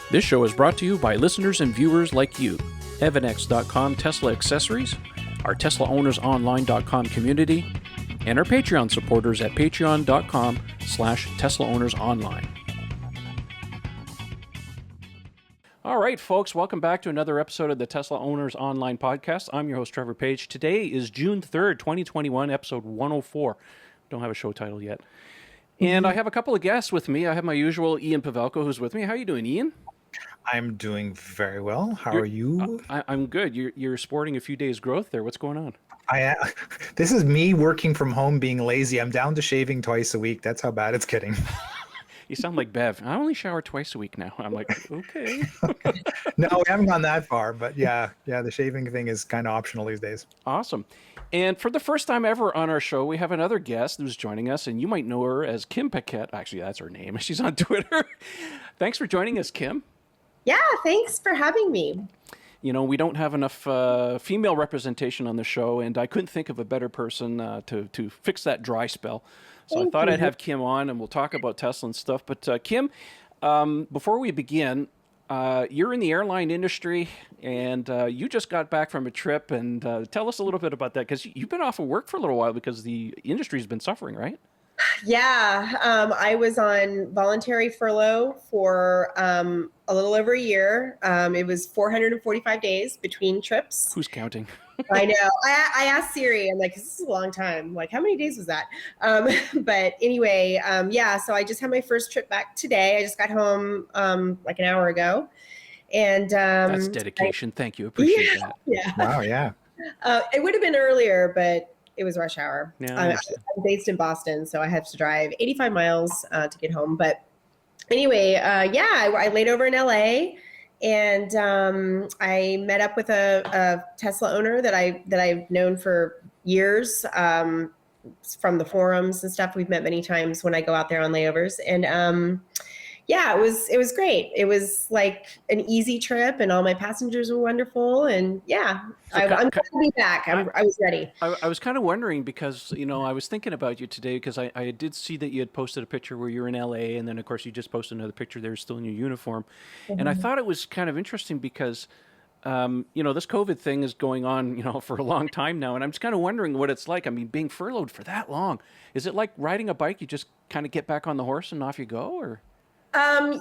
This show is brought to you by listeners and viewers like you. EvanX.com Tesla accessories, our TeslaOwnersOnline.com community, and our Patreon supporters at patreon.com/TeslaOwnersOnline. All right, folks, welcome back to another episode of the Tesla Owners Online podcast. I'm your host, Trevor Page. Today is June 3rd, 2021, episode 104. Don't have a show title yet. And I have a couple of guests with me. I have my usual Ian Pavelko, who's with me. How are you doing, Ian? I'm doing very well. How are you? I'm good. You're sporting a few days growth there. What's going on? This is me working from home, being lazy. I'm down to shaving twice a week. That's how bad it's getting. You sound like Bev. I only shower twice a week now. I'm like, okay. No, we haven't gone that far, but yeah, the shaving thing is kind of optional these days. Awesome. And for the first time ever on our show, we have another guest who's joining us, and you might know her as Kim Paquette. Actually, that's her name. She's on Twitter. Thanks for joining us, Kim. Yeah, thanks for having me. You know, we don't have enough female representation on the show, and I couldn't think of a better person to fix that dry spell. So I thought I'd have Kim on, and we'll talk about Tesla and stuff. But Kim, before we begin, you're in the airline industry, and you just got back from a trip. And tell us a little bit about that, because you've been off of work for a little while because the industry's been suffering, right? Yeah, I was on voluntary furlough for a little over a year. It was 445 days between trips. Who's counting? I know. I asked Siri, I'm like, this is a long time. Like, how many days was that? But anyway, yeah, so I just had my first trip back today. I just got home like an hour ago. And that's dedication. Thank you. Appreciate that. Yeah. Wow, yeah. It would have been earlier, but it was rush hour. Yeah, I'm based in Boston, so I had to drive 85 miles to get home. But anyway, yeah, I laid over in LA, and I met up with a Tesla owner that I've known for years from the forums and stuff. We've met many times when I go out there on layovers, and yeah, it was great. It was like an easy trip, and all my passengers were wonderful. And yeah, so I'm glad to be back. I was ready. I was kind of wondering because, you know, I was thinking about you today because I did see that you had posted a picture where you're in LA, and then of course you just posted another picture there still in your uniform. Mm-hmm. And I thought it was kind of interesting because, you know, this COVID thing is going on, you know, for a long time now. And I'm just kind of wondering what it's like. I mean, being furloughed for that long, is it like riding a bike? You just kind of get back on the horse and off you go, or?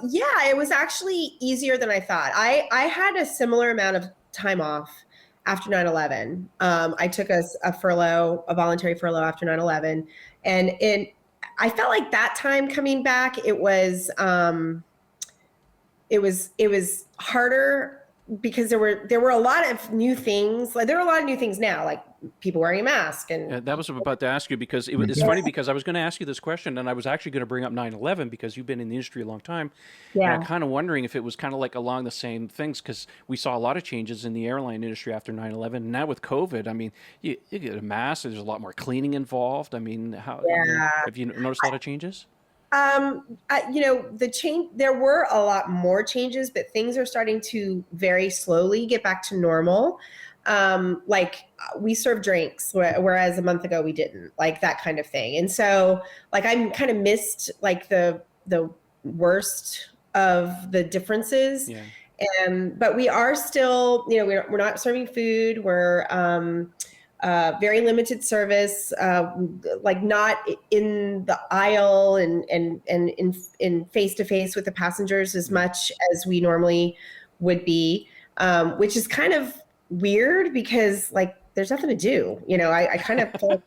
Yeah, it was actually easier than I thought. I had a similar amount of time off after 9/11. I took a voluntary furlough after 9/11, and I felt like that time coming back, it was harder because there were a lot of new things. Like, there are a lot of new things now, like people wearing a mask. And that was about to ask you, because it's funny because I was going to ask you this question, and I was actually going to bring up 9/11 because you've been in the industry a long time. Yeah. And I'm kind of wondering if it was kind of like along the same things, because we saw a lot of changes in the airline industry after 9/11. And now with COVID, I mean, you get a mask, there's a lot more cleaning involved. I mean, have you noticed a lot of changes? You know, there were a lot more changes, but things are starting to very slowly get back to normal. Like, we serve drinks, whereas a month ago we didn't, like that kind of thing. And so, like, I kind of missed like the worst of the differences. Yeah. But we are still, you know, we're not serving food. We're very limited service, like not in the aisle and in face to face with the passengers as much as we normally would be, which is kind of weird because, like, there's nothing to do. You know, I kind of feel like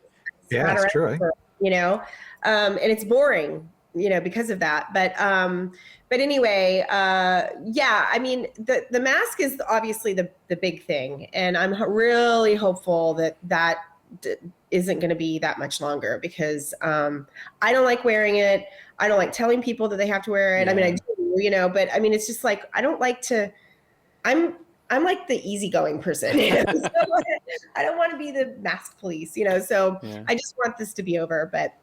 yeah, it's true. You know, and it's boring, you know, because of that. But anyway, yeah, I mean, the mask is obviously the big thing. And I'm really hopeful that isn't going to be that much longer, because I don't like wearing it. I don't like telling people that they have to wear it. Yeah. I mean, I do, you know, but I mean, it's just like, I don't like to, I'm like the easygoing person. You know? So I don't want to be the mask police, you know, so yeah. I just want this to be over. But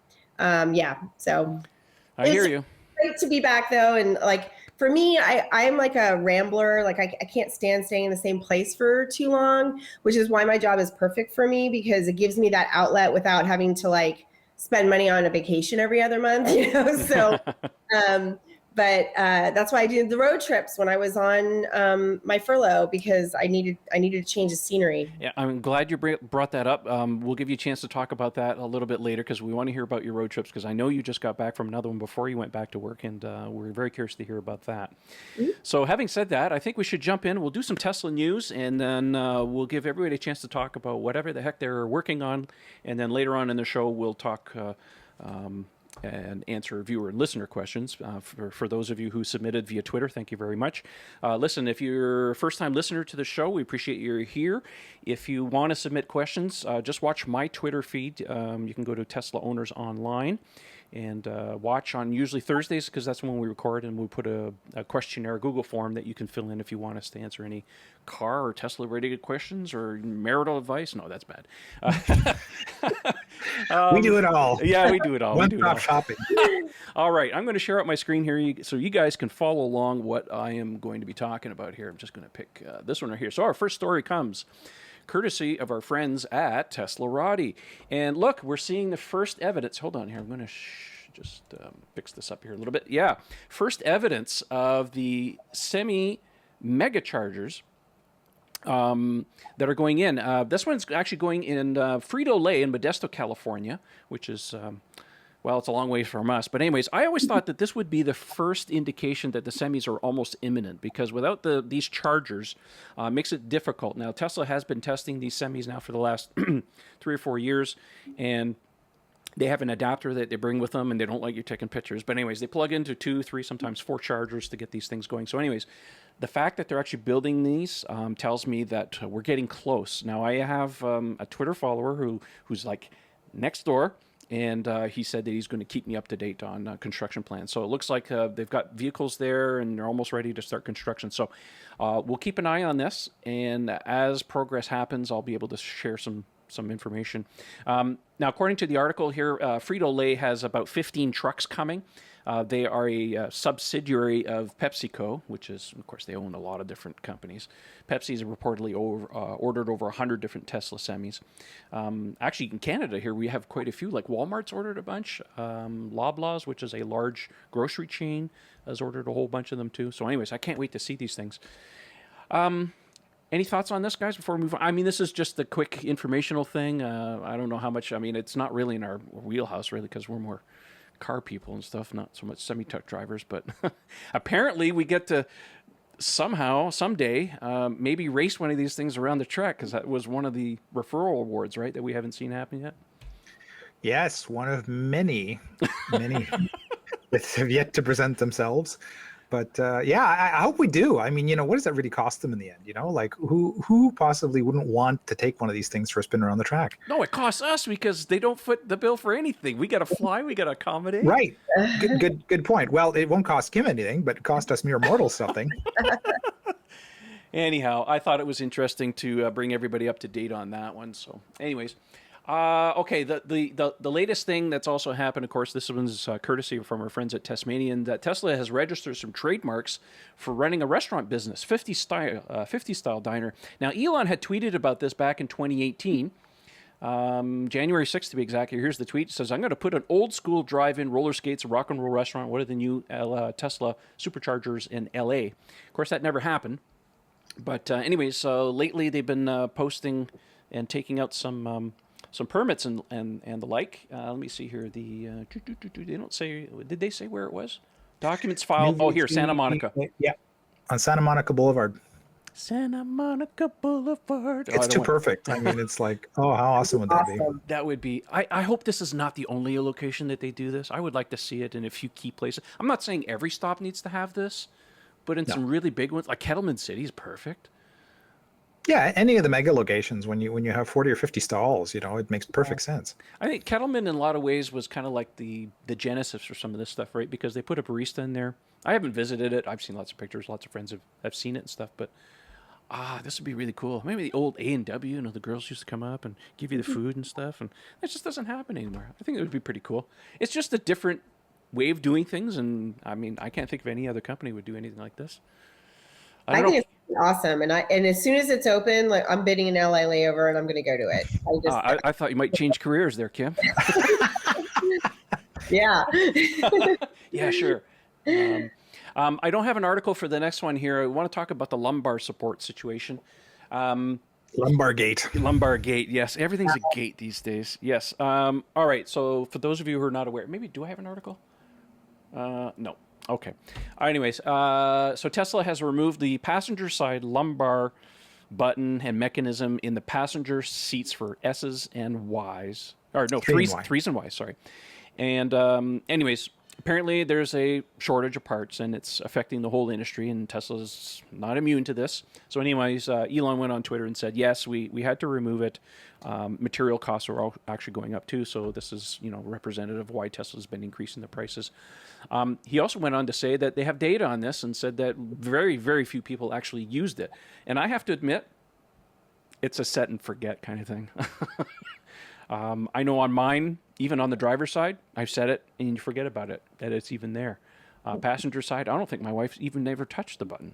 yeah, so I hear you. Great to be back though. And like, for me, I'm like a rambler. Like, I can't stand staying in the same place for too long, which is why my job is perfect for me, because it gives me that outlet without having to like spend money on a vacation every other month, you know? So, But that's why I did the road trips when I was on my furlough, because I needed to change the scenery. Yeah, I'm glad you brought that up. We'll give you a chance to talk about that a little bit later, because we want to hear about your road trips, because I know you just got back from another one before you went back to work, and we're very curious to hear about that. Mm-hmm. So having said that, I think we should jump in. We'll do some Tesla news, and then we'll give everybody a chance to talk about whatever the heck they're working on, and then later on in the show we'll talk and answer viewer and listener questions. For those of you who submitted via Twitter, thank you very much. Listen, if you're a first-time listener to the show, we appreciate you're here. If you want to submit questions, just watch my Twitter feed. You can go to Tesla Owners Online and watch on usually Thursdays, because that's when we record, and we put a questionnaire, Google form that you can fill in if you want us to answer any car or Tesla related questions or marital advice. No, that's bad. We do it all. Yeah, we do it all. One-stop shopping. All right, I'm going to share out my screen here so you guys can follow along what I am going to be talking about here. I'm just going to pick this one right here. So our first story comes courtesy of our friends at Teslarati. And look, we're seeing the first evidence. Hold on here. I'm going to just fix this up here a little bit. Yeah, first evidence of the Semi megachargers that are going in. This one's actually going in Frito-Lay in Modesto, California, which is... well, it's a long way from us. But anyways, I always thought that this would be the first indication that the semis are almost imminent, because without these chargers, makes it difficult. Now, Tesla has been testing these semis now for the last 3 or 4 years, and they have an adapter that they bring with them, and they don't like you taking pictures. But anyways, they plug into 2, 3, sometimes 4 chargers to get these things going. So anyways, the fact that they're actually building these tells me that we're getting close. Now, I have a Twitter follower who's like next door, and he said that he's going to keep me up to date on construction plans. So it looks like they've got vehicles there, and they're almost ready to start construction. So we'll keep an eye on this, and as progress happens, I'll be able to share some information. Now, according to the article here, Frito-Lay has about 15 trucks coming. They are a subsidiary of PepsiCo, which is, of course, they own a lot of different companies. Pepsi's reportedly ordered over 100 different Tesla semis. Actually, in Canada here, we have quite a few. Like Walmart's ordered a bunch. Loblaws, which is a large grocery chain, has ordered a whole bunch of them too. So anyways, I can't wait to see these things. Any thoughts on this, guys, before we move on? I mean, this is just a quick informational thing. I don't know how much, I mean, it's not really in our wheelhouse, really, because we're more car people and stuff, not so much semi-truck drivers, but apparently we get to somehow, someday, maybe race one of these things around the track, because that was one of the referral awards, right, that we haven't seen happen yet? Yes, one of many that have yet to present themselves. But yeah, I hope we do. I mean, what does that really cost them in the end? Like who possibly wouldn't want to take one of these things for a spin around the track? No, it costs us, because they don't foot the bill for anything. We got to fly. We got to accommodate. Right. Good point. Well, it won't cost Kim anything, but it cost us mere mortals something. Anyhow, I thought it was interesting to bring everybody up to date on that one. So anyways, okay, the latest thing that's also happened, of course, this one's courtesy from our friends at Tasmanian, that Tesla has registered some trademarks for running a restaurant business, 50 style diner. Now, Elon had tweeted about this back in 2018, January 6th to be exact. Here's the tweet. It says, "I'm going to put an old school drive-in, roller skates, a rock and roll restaurant, one of the new Tesla Superchargers in LA." Of course, that never happened. But anyways, lately they've been posting and taking out some permits and the like. Let me see here. They don't say. Did they say where it was? Documents filed. Oh, here, Santa Monica. Yeah, on Santa Monica Boulevard. Santa Monica Boulevard. It's too perfect. I mean, it's like, oh, how awesome would that be? That would be. I hope this is not the only location that they do this. I would like to see it in a few key places. I'm not saying every stop needs to have this, but in some really big ones, like Kettleman City is perfect. Yeah, any of the mega locations, when you have 40 or 50 stalls, it makes perfect sense. I think Kettleman in a lot of ways was kind of like the genesis for some of this stuff, right? Because they put a barista in there. I haven't visited it. I've seen lots of pictures. Lots of friends have seen it and stuff. But this would be really cool. Maybe the old A&W, the girls used to come up and give you the food and stuff. And that just doesn't happen anymore. I think it would be pretty cool. It's just a different way of doing things. And I mean, I can't think of any other company would do anything like this. I think it's awesome, and as soon as it's open, like I'm bidding an LA layover, and I'm going to go to it. I thought you might change careers there, Yeah. Yeah, sure. I don't have an article for the next one here. I want to talk about the lumbar support situation. Lumbar gate. Lumbar gate, yes. Everything's a gate these days. Yes. All right. So for those of you who are not aware, maybe do I have an article? No. Okay. Anyways, so Tesla has removed the passenger side lumbar button and mechanism in the passenger seats for S's and Y's. Or no, threes and Y's, sorry. And anyways, apparently there's a shortage of parts and it's affecting the whole industry, and Tesla's not immune to this. So anyways, Elon went on Twitter and said, yes, we had to remove it. Material costs are all actually going up too. So this is, representative of why Tesla's been increasing the prices. He also went on to say that they have data on this and said that very, very few people actually used it. And I have to admit, it's a set and forget kind of thing. I know on mine, even on the driver's side, I've set it and you forget about it, that it's even there. Passenger side, I don't think my wife's even never touched the button.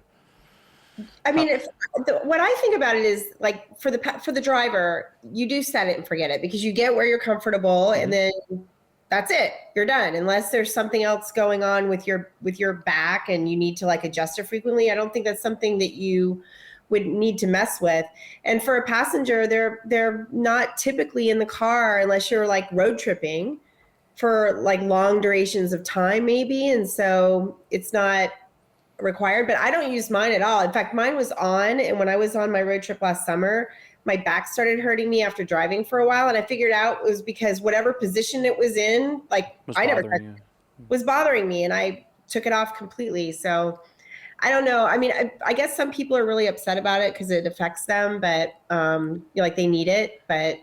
I mean, what I think about it is like for the driver, you do set it and forget it because you get where you're comfortable, and then that's it. You're done. Unless there's something else going on with your back and you need to like adjust it frequently. I don't think that's something that you would need to mess with. And for a passenger, they're not typically in the car unless you're like road tripping for like long durations of time maybe. And so it's not required, but I don't use mine at all. In fact, mine was on, and when I was on my road trip last summer, my back started hurting me after driving for a while, and I figured out it was because whatever position it was in, like was bothering me, and I took it off completely. So I don't know. I mean, I guess some people are really upset about it because it affects them, but like they need it, but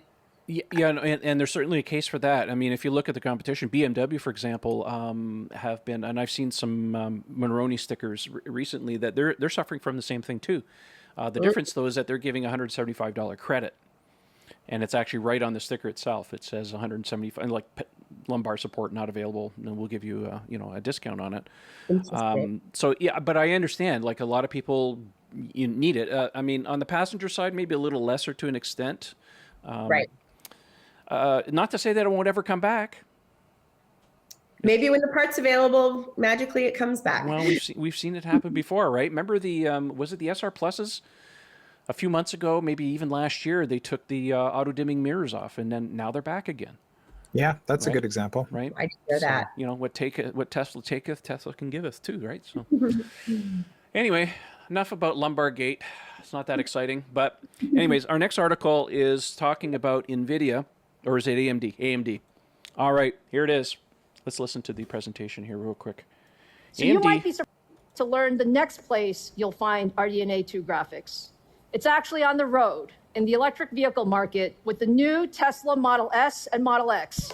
yeah, and there's certainly a case for that. I mean, if you look at the competition, BMW, for example, have been, and I've seen some Monroney stickers recently that they're suffering from the same thing too. The difference, though, is that they're giving $175 credit, and it's actually right on the sticker itself. It says 175, like lumbar support not available, and we'll give you a discount on it. So yeah, but I understand. Like a lot of people, you need it. I mean, on the passenger side, maybe a little lesser to an extent. Right. Not to say that it won't ever come back. Maybe when the part's available, magically it comes back. Well, we've seen it happen before, right? Remember was it the SR Pluses a few months ago, maybe even last year? They took the auto dimming mirrors off, and then now they're back again. Yeah, that's a good example, right? I didn't know that. What Tesla taketh, Tesla can giveth too, right? So anyway, enough about lumbar gate. It's not that exciting, but anyways, our next article is talking about NVIDIA. Or is it AMD? AMD. All right, here it is. Let's listen to the presentation here real quick. So AMD, you might be surprised to learn the next place you'll find RDNA 2 graphics. It's actually on the road in the electric vehicle market with the new Tesla Model S and Model X.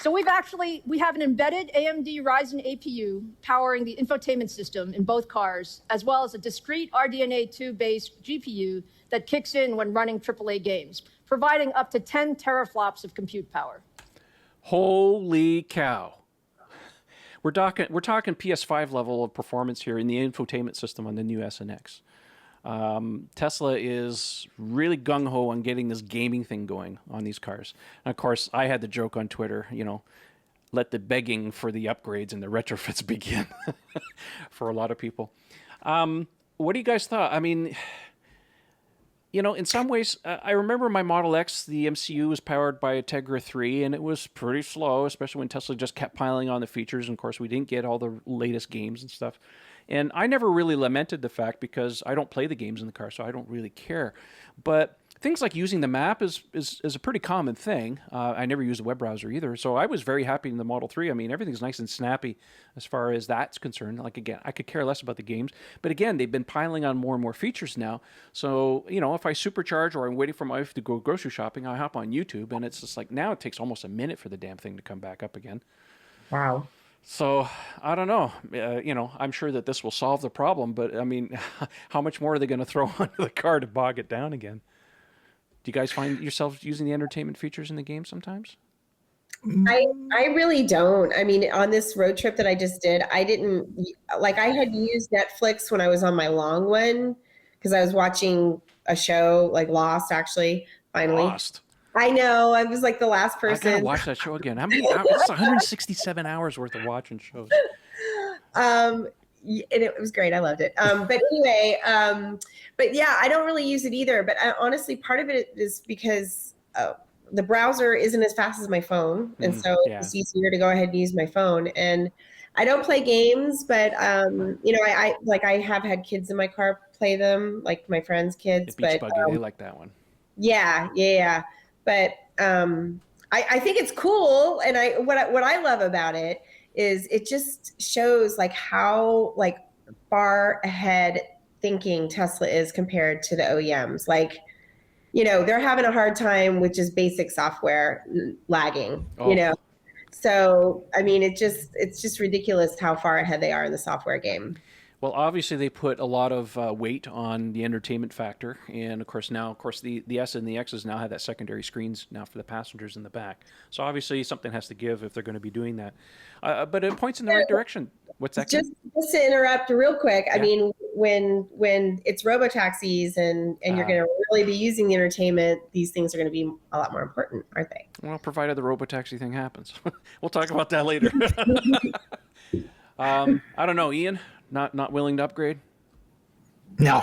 So we have an embedded AMD Ryzen APU powering the infotainment system in both cars, as well as a discrete RDNA 2-based GPU that kicks in when running AAA games, providing up to 10 teraflops of compute power. Holy cow. We're talking PS5 level of performance here in the infotainment system on the new S and X. Tesla is really gung-ho on getting this gaming thing going on these cars. And of course, I had the joke on Twitter, let the begging for the upgrades and the retrofits begin for a lot of people. What do you guys thought? I mean, in some ways, I remember my Model X, the MCU was powered by a Tegra 3, and it was pretty slow, especially when Tesla just kept piling on the features. And of course, we didn't get all the latest games and stuff. And I never really lamented the fact because I don't play the games in the car, so I don't really care. But things like using the map is a pretty common thing. I never use a web browser either, so I was very happy in the Model 3. I mean, everything's nice and snappy as far as that's concerned. Like, again, I could care less about the games. But again, they've been piling on more and more features now. So, if I supercharge or I'm waiting for my wife to go grocery shopping, I hop on YouTube, and it's just like now it takes almost a minute for the damn thing to come back up again. Wow. So I don't know, I'm sure that this will solve the problem, but I mean, how much more are they going to throw onto the car to bog it down again? Do you guys find yourselves using the entertainment features in the game sometimes? I really don't. I mean, on this road trip that I just did, I didn't I had used Netflix when I was on my long one because I was watching a show like Lost, actually, finally. Lost. I know. I was like the last I gotta person. watch that show again. How many hours? It's 167 hours worth of watching shows. And it was great. I loved it. But anyway, but yeah, I don't really use it either. But honestly, part of it is because the browser isn't as fast as my phone, and so it's easier to go ahead and use my phone. And I don't play games, but I have had kids in my car play them, like my friends' kids. Beach Buggy, they like that one. Yeah. But I think it's cool, and what I love about it is it just shows like how like far ahead thinking Tesla is compared to the OEMs. Like, they're having a hard time with just basic software lagging. So I mean, it's just ridiculous how far ahead they are in the software game. Well, obviously they put a lot of weight on the entertainment factor, and of course the S and the X's now have that secondary screens now for the passengers in the back. So obviously something has to give if they're going to be doing that. But it points in the right direction. What's that? Just to interrupt real quick, I mean, when it's robo-taxis and you're going to really be using the entertainment, these things are going to be a lot more important, aren't they? Well, provided the robo-taxi thing happens. We'll talk about that later. I don't know, Ian. Not willing to upgrade? No.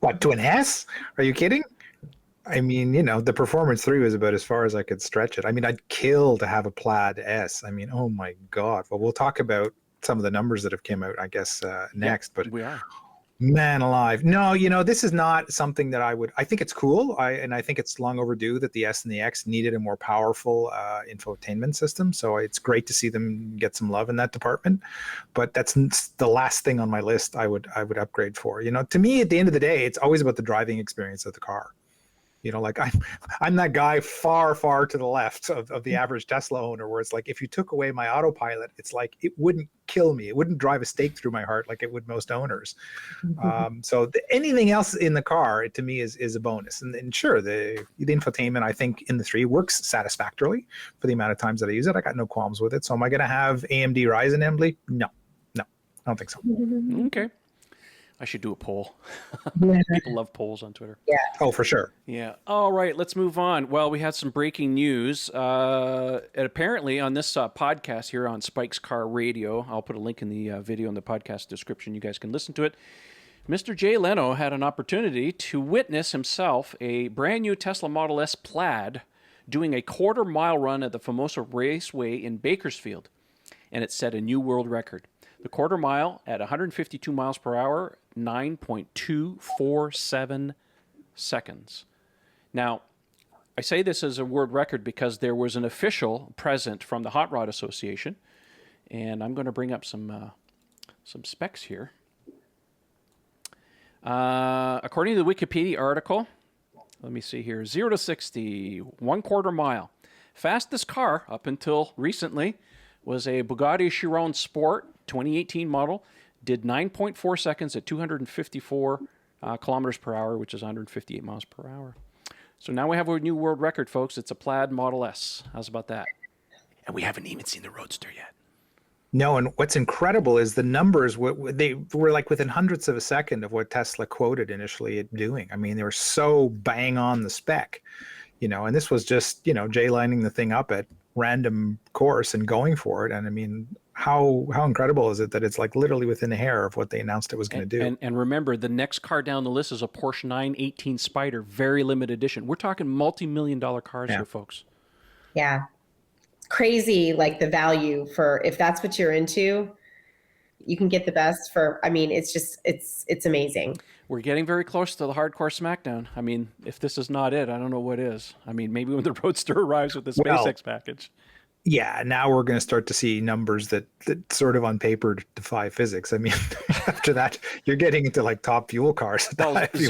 What, to an S? Are you kidding? I mean, the Performance 3 was about as far as I could stretch it. I mean, I'd kill to have a Plaid S. I mean, oh my God. Well, we'll talk about some of the numbers that have come out, I guess, next. But we are. Man alive. No, this is not something that I think it's cool. I think it's long overdue that the S and the X needed a more powerful infotainment system. So it's great to see them get some love in that department. But that's the last thing on my list I would upgrade for. To me, at the end of the day, it's always about the driving experience of the car. Like I'm that guy far, far to the left of the average Tesla owner, where it's like, if you took away my autopilot, it's like, it wouldn't kill me. It wouldn't drive a stake through my heart like it would most owners. So anything else in the car, to me, is a bonus. And sure, the infotainment, I think, in the 3 works satisfactorily for the amount of times that I use it. I got no qualms with it. So am I going to have AMD Ryzen Embley? No, I don't think so. Okay. I should do a poll. People love polls on Twitter. Yeah. Oh, for sure. Yeah. All right, let's move on. Well, we had some breaking news. And apparently on this podcast here on Spike's Car Radio, I'll put a link in the video in the podcast description. You guys can listen to it. Mr. Jay Leno had an opportunity to witness himself a brand new Tesla Model S Plaid doing a quarter-mile run at the Famosa Raceway in Bakersfield. And it set a new world record. The quarter mile at 152 miles per hour, 9.247 seconds. Now, I say this as a world record because there was an official present from the Hot Rod Association, and I'm going to bring up some specs here. According to the Wikipedia article, let me see here, 0 to 60, 1/4 mile. Fastest car up until recently was a Bugatti Chiron Sport 2018 model, did 9.4 seconds at 254 kilometers per hour, which is 158 miles per hour. So now we have a new world record, folks. It's a Plaid Model S. How's about that? And we haven't even seen the Roadster yet. No, and what's incredible is the numbers, they were like within hundredths of a second of what Tesla quoted initially at doing. I mean, they were so bang on the spec, and this was just, Jay lining the thing up at random course and going for it. And I mean, how incredible is it that it's like literally within a hair of what they announced it was going to do. And remember, the next car down the list is a Porsche 918 Spyder, very limited edition. We're talking multi-million-dollar cars here, folks. Yeah. It's crazy, like the value for, if that's what you're into, you can get the best for, I mean, it's just, it's amazing. We're getting very close to the hardcore smackdown. I mean, if this is not it, I don't know what is. I mean, maybe when the Roadster arrives with the SpaceX package. Yeah, now we're going to start to see numbers that sort of on paper defy physics. I mean, after that, you're getting into like top fuel cars. Well, I mean,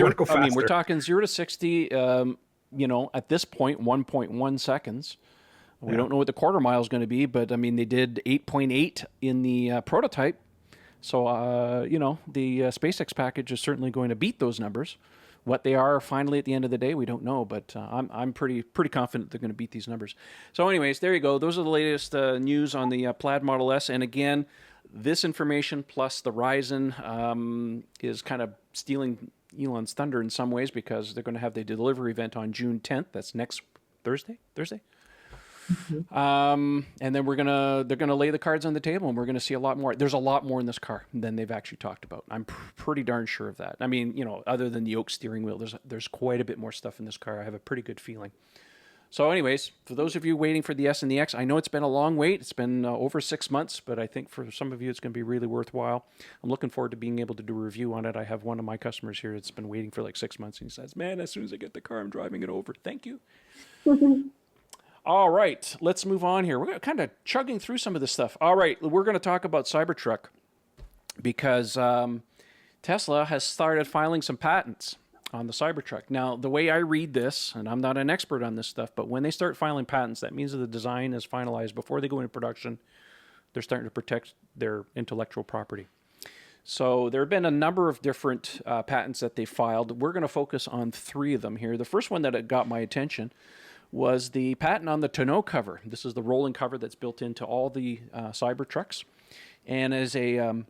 we're talking 0 to 60, at this point, 1.1 seconds. We don't know what the quarter mile is going to be, but I mean, they did 8.8 in the prototype. So, the SpaceX package is certainly going to beat those numbers. What they are finally at the end of the day, we don't know, but I'm pretty confident they're going to beat these numbers. So anyways, there you go. Those are the latest news on the Plaid Model S. And again, this information plus the Ryzen is kind of stealing Elon's thunder in some ways, because they're going to have the delivery event on June 10th. That's next Thursday. And then they're gonna lay the cards on the table, and we're gonna see a lot more. There's a lot more in this car than they've actually talked about. I'm pretty darn sure of that. I mean, other than the oak steering wheel, there's quite a bit more stuff in this car. I have a pretty good feeling. So anyways, for those of you waiting for the S and the X, I know it's been a long wait. It's been over 6 months, but I think for some of you it's going to be really worthwhile. I'm looking forward to being able to do a review on it. I have one of my customers here that's been waiting for like 6 months, and he says, man, as soon as I get the car, I'm driving it over. Thank you. All right, let's move on here. We're kind of chugging through some of this stuff. All right, we're going to talk about Cybertruck because Tesla has started filing some patents on the Cybertruck. Now, the way I read this, and I'm not an expert on this stuff, but when they start filing patents, that means that the design is finalized before they go into production. They're starting to protect their intellectual property. So there have been a number of different patents that they filed. We're going to focus on 3 of them here. The first one that got my attention was the patent on the tonneau cover. This is the rolling cover that's built into all the Cybertrucks. And as a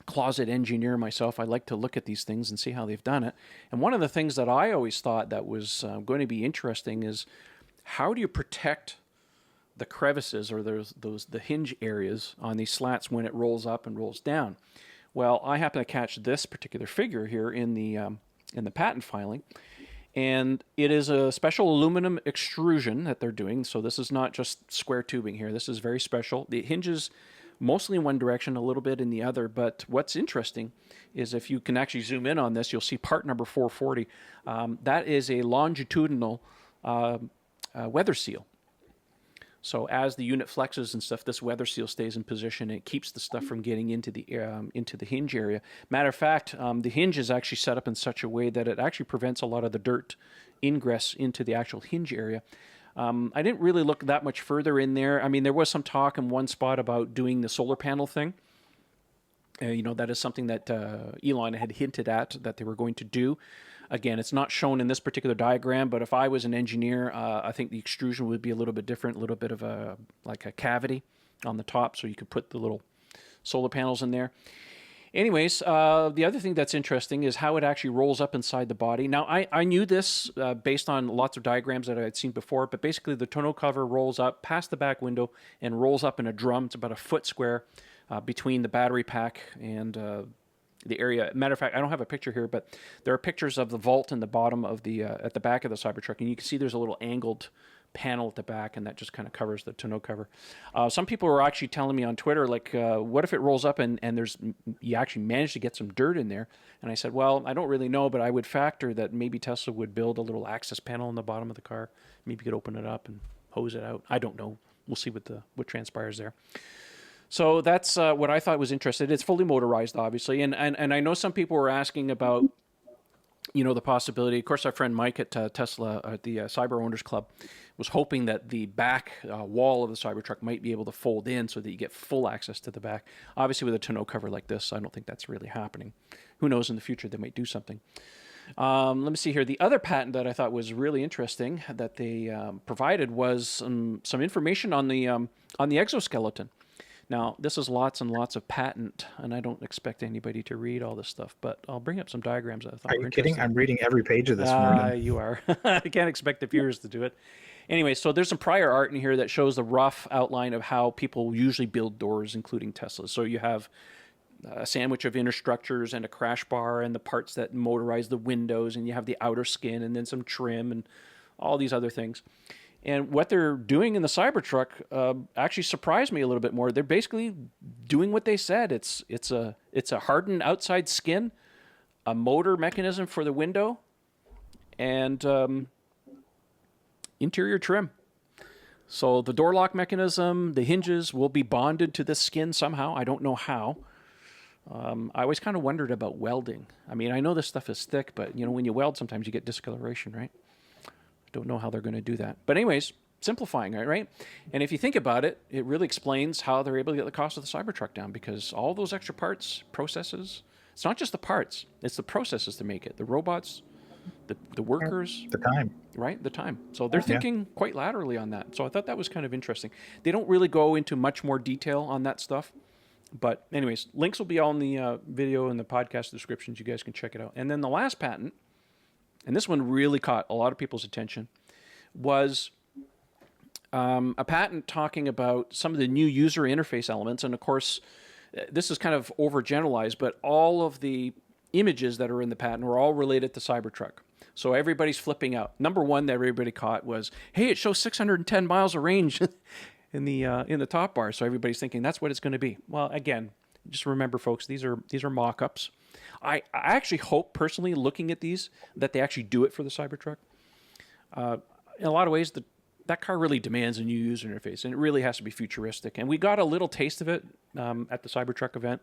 closet engineer myself, I like to look at these things and see how they've done it. And one of the things that I always thought that was going to be interesting is, how do you protect the crevices or the hinge areas on these slats when it rolls up and rolls down? Well, I happen to catch this particular figure here in the patent filing. And it is a special aluminum extrusion that they're doing. So this is not just square tubing here. This is very special. The hinges mostly in one direction, a little bit in the other. But what's interesting is, if you can actually zoom in on this, you'll see part number 440. That is a longitudinal weather seal. So as the unit flexes and stuff, this weather seal stays in position. And it keeps the stuff from getting into the hinge area. Matter of fact, the hinge is actually set up in such a way that it actually prevents a lot of the dirt ingress into the actual hinge area. I didn't really look that much further in there. I mean, there was some talk in one spot about doing the solar panel thing. That is something that Elon had hinted at that they were going to do. Again, it's not shown in this particular diagram, but if I was an engineer, I think the extrusion would be a little bit different, a little bit of a cavity on the top, so you could put the little solar panels in there. Anyways, the other thing that's interesting is how it actually rolls up inside the body. Now, I knew this based on lots of diagrams that I had seen before, but basically the tonneau cover rolls up past the back window and rolls up in a drum. It's about a foot square between the battery pack and the area. Matter of fact, I don't have a picture here, but there are pictures of the vault in the bottom of the at the back of the Cybertruck, and you can see there's a little angled panel at the back, and that just kind of covers the tonneau cover. Some people were actually telling me on Twitter, like, what if it rolls up and you actually manage to get some dirt in there? And I said, well, I don't really know, but I would factor that maybe Tesla would build a little access panel in the bottom of the car. Maybe you could open it up and hose it out. I don't know. We'll see what transpires there. So that's what I thought was interesting. It's fully motorized, obviously. And I know some people were asking about, the possibility. Of course, our friend Mike at Tesla, at the Cyber Owners Club, was hoping that the back wall of the Cybertruck might be able to fold in so that you get full access to the back. Obviously, with a tonneau cover like this, I don't think that's really happening. Who knows, in the future they might do something. Let me see here. The other patent that I thought was really interesting that they provided was some information on the exoskeleton. Now, this is lots and lots of patent, and I don't expect anybody to read all this stuff, but I'll bring up some diagrams that I thought were interesting. Are you kidding? I'm reading every page of this morning. You are. I can't expect the viewers to do it. Anyway, so there's some prior art in here that shows the rough outline of how people usually build doors, including Teslas. So you have a sandwich of inner structures and a crash bar and the parts that motorize the windows, and you have the outer skin and then some trim and all these other things. And what they're doing in the Cybertruck actually surprised me a little bit more. They're basically doing what they said. It's a hardened outside skin, a motor mechanism for the window, and interior trim. So the door lock mechanism, the hinges will be bonded to this skin somehow. I don't know how. I always kind of wondered about welding. I mean, I know this stuff is thick, but when you weld, sometimes you get discoloration, right? Don't know how they're going to do that. But anyways, simplifying it, right? And if you think about it, it really explains how they're able to get the cost of the Cybertruck down, because all those extra parts, processes, it's not just the parts, it's the processes to make it. The robots, the workers. The time. Right? The time. So they're thinking quite laterally on that. So I thought that was kind of interesting. They don't really go into much more detail on that stuff, But anyways, links will be all in the video and the podcast descriptions. You guys can check it out. And then the last patent, and this one really caught a lot of people's attention, was a patent talking about some of the new user interface elements. And of course, this is kind of overgeneralized, but all of the images that are in the patent were all related to Cybertruck. So everybody's flipping out. Number one that everybody caught was, hey, it shows 610 miles of range in the top bar. So everybody's thinking that's what it's going to be. Well, again, just remember, folks, these are mock-ups. I actually hope, personally, looking at these, that they actually do it for the Cybertruck. In a lot of ways, that car really demands a new user interface, and it really has to be futuristic. And we got a little taste of it at the Cybertruck event.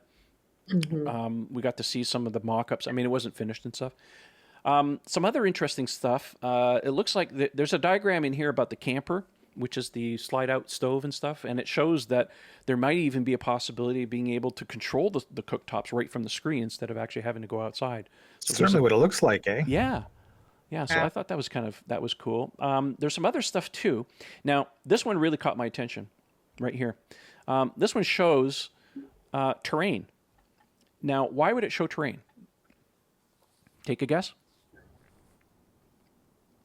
We got to see some of the mock-ups. I mean, it wasn't finished and stuff. Some other interesting stuff. It looks like there's a diagram in here about the camper, which is the slide-out stove and stuff, and it shows that there might even be a possibility of being able to control the cooktops right from the screen instead of actually having to go outside. So certainly what it looks like, eh? Yeah. So I thought that was cool. There's some other stuff too. Now, this one really caught my attention, right here. This one shows terrain. Now, why would it show terrain? Take a guess.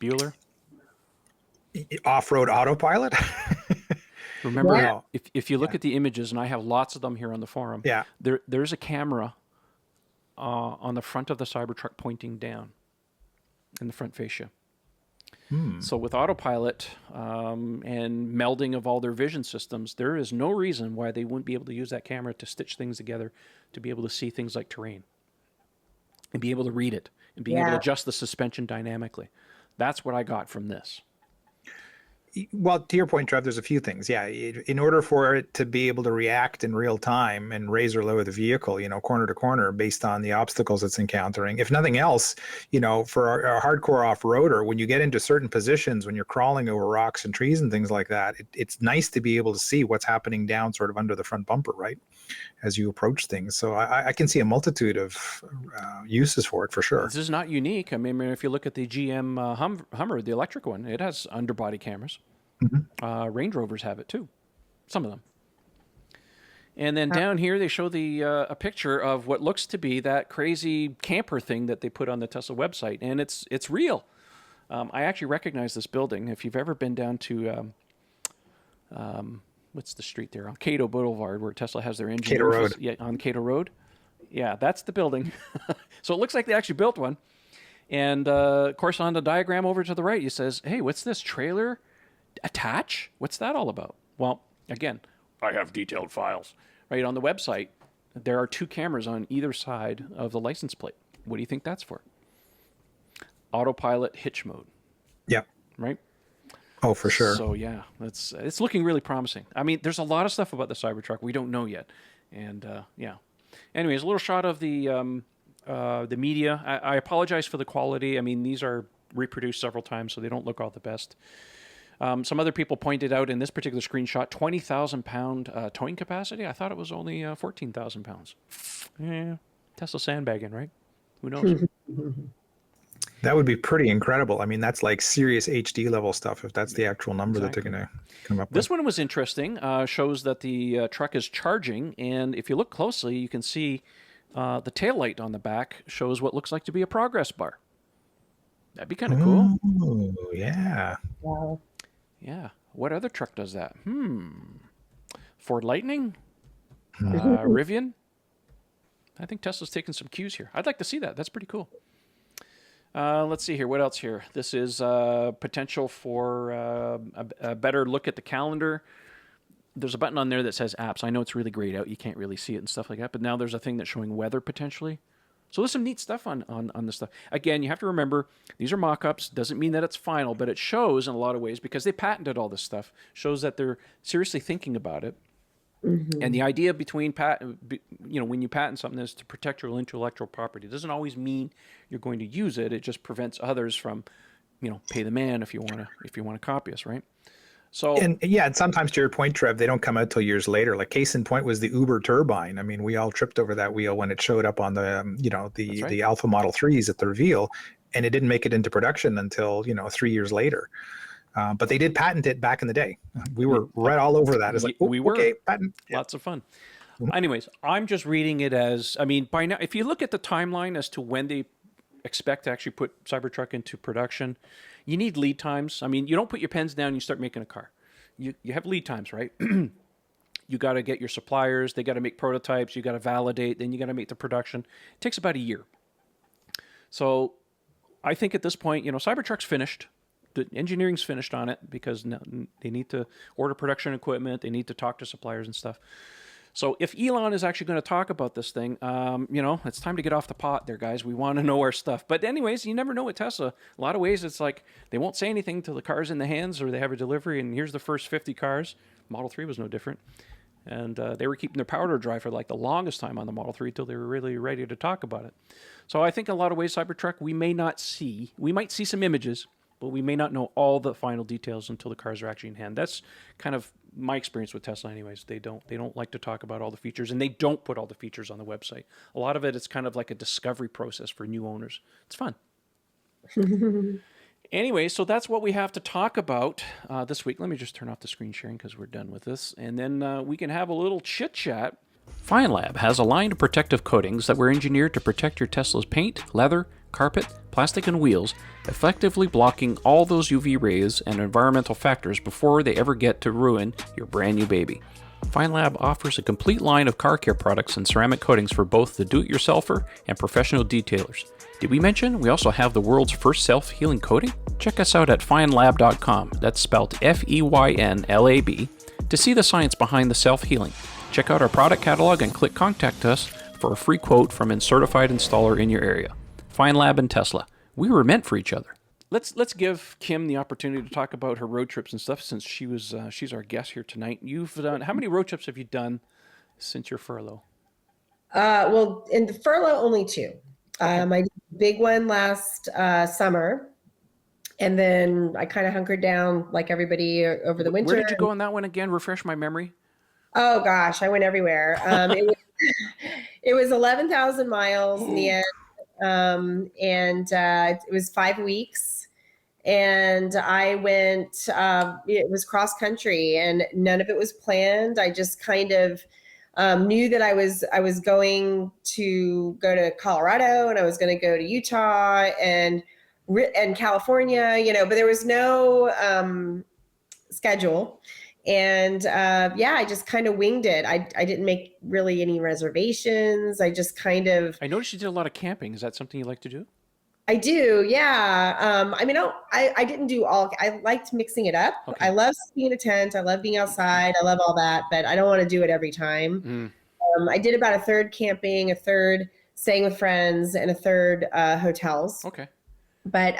Bueller? Off-road autopilot. Remember, if you look at the images, and I have lots of them here on the forum, there's a camera on the front of the Cybertruck pointing down in the front fascia. So with autopilot and melding of all their vision systems, there is no reason why they wouldn't be able to use that camera to stitch things together to be able to see things like terrain and be able to read it and be able to adjust the suspension dynamically. That's what I got from this. Well, to your point, Trev, there's a few things. Yeah, in order for it to be able to react in real time and raise or lower the vehicle, corner to corner based on the obstacles it's encountering. If nothing else, for a hardcore off-roader, when you get into certain positions, when you're crawling over rocks and trees and things like that, it's nice to be able to see what's happening down sort of under the front bumper, right, as you approach things. So I can see a multitude of uses for it, for sure. This is not unique. I mean, if you look at the GM Hummer, the electric one, it has underbody cameras. Range Rovers have it too, some of them. And then down here they show a picture of what looks to be that crazy camper thing that they put on the Tesla website, and it's real. I actually recognize this building. If you've ever been down to what's the street there on Cato Boulevard where Tesla has their engine Cato Road. Yeah, on Cato Road. Yeah, that's the building. So it looks like they actually built one. And of course, on the diagram over to the right, it says, "Hey, what's this trailer attach? What's that all about?" Well, again, I have detailed files. Right on the website, there are 2 cameras on either side of the license plate. What do you think that's for? Autopilot hitch mode. Yeah. Right? Oh, for sure. So yeah, it's looking really promising. I mean, there's a lot of stuff about the Cybertruck we don't know yet. And yeah. Anyways, a little shot of the media. I apologize for the quality. I mean, these are reproduced several times, so they don't look all the best. Some other people pointed out in this particular screenshot, 20,000 pound towing capacity. I thought it was only 14,000 pounds. Yeah, Tesla sandbagging, right? Who knows? That would be pretty incredible. I mean, that's like serious HD level stuff if that's the actual number that they're going to come up with. This one was interesting. Shows that the truck is charging, and if you look closely, you can see the taillight on the back shows what looks like to be a progress bar. That'd be kind of cool. Oh, yeah. Wow. Yeah. What other truck does that? Ford Lightning? Rivian? I think Tesla's taking some cues here. I'd like to see that. That's pretty cool. Let's see here. What else here? This is potential for a better look at the calendar. There's a button on there that says apps. I know it's really grayed out. You can't really see it and stuff like that. But now there's a thing that's showing weather potentially. So there's some neat stuff on this stuff. Again, you have to remember, these are mock-ups. Doesn't mean that it's final, but it shows in a lot of ways, because they patented all this stuff, shows that they're seriously thinking about it. Mm-hmm. And the idea between when you patent something is to protect your intellectual property. It doesn't always mean you're going to use it. It just prevents others from, pay the man if you want to copy us, right? So and sometimes, to your point, Trev, they don't come out till years later. Like case in point was the Uber turbine. I mean, we all tripped over that wheel when it showed up on the the Alpha Model 3s at the reveal, and it didn't make it into production until 3 years later. But they did patent it back in the day. We were right all over that. It's like, we were. Okay, patent. Lots of fun. Anyways, I'm just reading it as, I mean, by now, if you look at the timeline as to when they expect to actually put Cybertruck into production, you need lead times. I mean, you don't put your pens down and you start making a car. You have lead times, right? You got to get your suppliers. They got to make prototypes. You got to validate. Then you got to make the production. It takes about a year. So I think at this point, Cybertruck's finished. The engineering's finished on it because now they need to order production equipment. They need to talk to suppliers and stuff. So if Elon is actually going to talk about this thing, it's time to get off the pot there, guys. We want to know our stuff. But anyways, you never know with Tesla. A lot of ways, it's like they won't say anything till the car's in the hands or they have a delivery, and here's the first 50 cars. Model 3 was no different. And they were keeping their powder dry for like the longest time on the Model 3 until they were really ready to talk about it. So I think in a lot of ways, Cybertruck, we might see some images, but we may not know all the final details until the cars are actually in hand. That's kind of my experience with Tesla anyways. They don't like to talk about all the features, and they don't put all the features on the website. A lot of it is kind of like a discovery process for new owners. It's fun. Anyway, so that's what we have to talk about this week. Let me just turn off the screen sharing because we're done with this, and then we can have a little chit-chat. FineLab has a line of protective coatings that were engineered to protect your Tesla's paint, leather, carpet, plastic, and wheels, effectively blocking all those UV rays and environmental factors before they ever get to ruin your brand new baby. FineLab offers a complete line of car care products and ceramic coatings for both the do-it-yourselfer and professional detailers. Did we mention we also have the world's first self-healing coating? Check us out at finelab.com, that's spelled F-E-Y-N-L-A-B, to see the science behind the self-healing. Check out our product catalog and click Contact Us for a free quote from a certified installer in your area. FineLab and Tesla. We were meant for each other. Let's give Kim the opportunity to talk about her road trips and stuff since she's our guest here tonight. You've done, how many road trips have you done since your furlough? Well, in the furlough, only 2. I did a big one last summer, and then I kind of hunkered down like everybody over the winter. Where did you go on that one again? Refresh my memory. Oh gosh, I went everywhere. It was 11,000 miles in the end, and it was 5 weeks. And I went. It was cross country, and none of it was planned. I just kind of knew that I was going to go to Colorado, and I was going to go to Utah and California, but there was no schedule. And I just kind of winged it. I didn't make really any reservations. I just kind of. I noticed you did a lot of camping. Is that something you like to do? I do, yeah. I didn't do all. I liked mixing it up. Okay. I love being in a tent. I love being outside. I love all that, but I don't want to do it every time. I did about a third camping, a third staying with friends, and a third hotels. Okay. But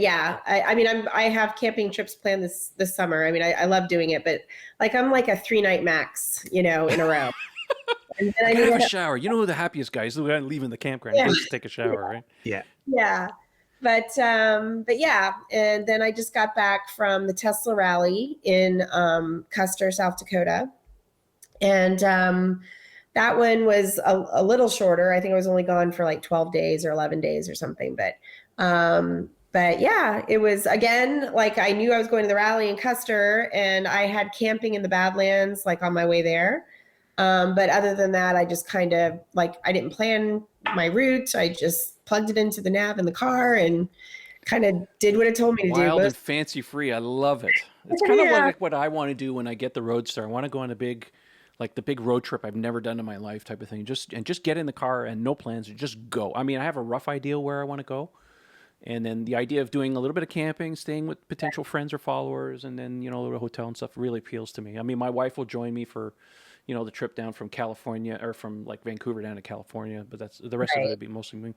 yeah, I have camping trips planned this summer. I love doing it, but I'm like a 3-night max, in a row. And then I have a shower. You know who the happiest guy is? The guy leaving the campground. Yeah. Just take a shower, right? Yeah. Yeah. But yeah. And then I just got back from the Tesla rally in Custer, South Dakota. And that one was a little shorter. I think I was only gone for like 12 days or 11 days or something. But yeah, it was, again, like I knew I was going to the rally in Custer, and I had camping in the Badlands, like on my way there. But other than that, I just kind of I didn't plan my route. I just plugged it into the nav in the car and kind of did what it told me to do. Wild and fancy free. I love it. It's kind of like what I want to do when I get the Roadster. I want to go on the big road trip I've never done in my life type of thing. Just get in the car and no plans and just go. I mean, I have a rough idea where I want to go. And then the idea of doing a little bit of camping, staying with potential friends or followers, and then, a little hotel and stuff really appeals to me. I mean, my wife will join me for, the trip down from California, or from Vancouver down to California, but that's the rest of it would be mostly me.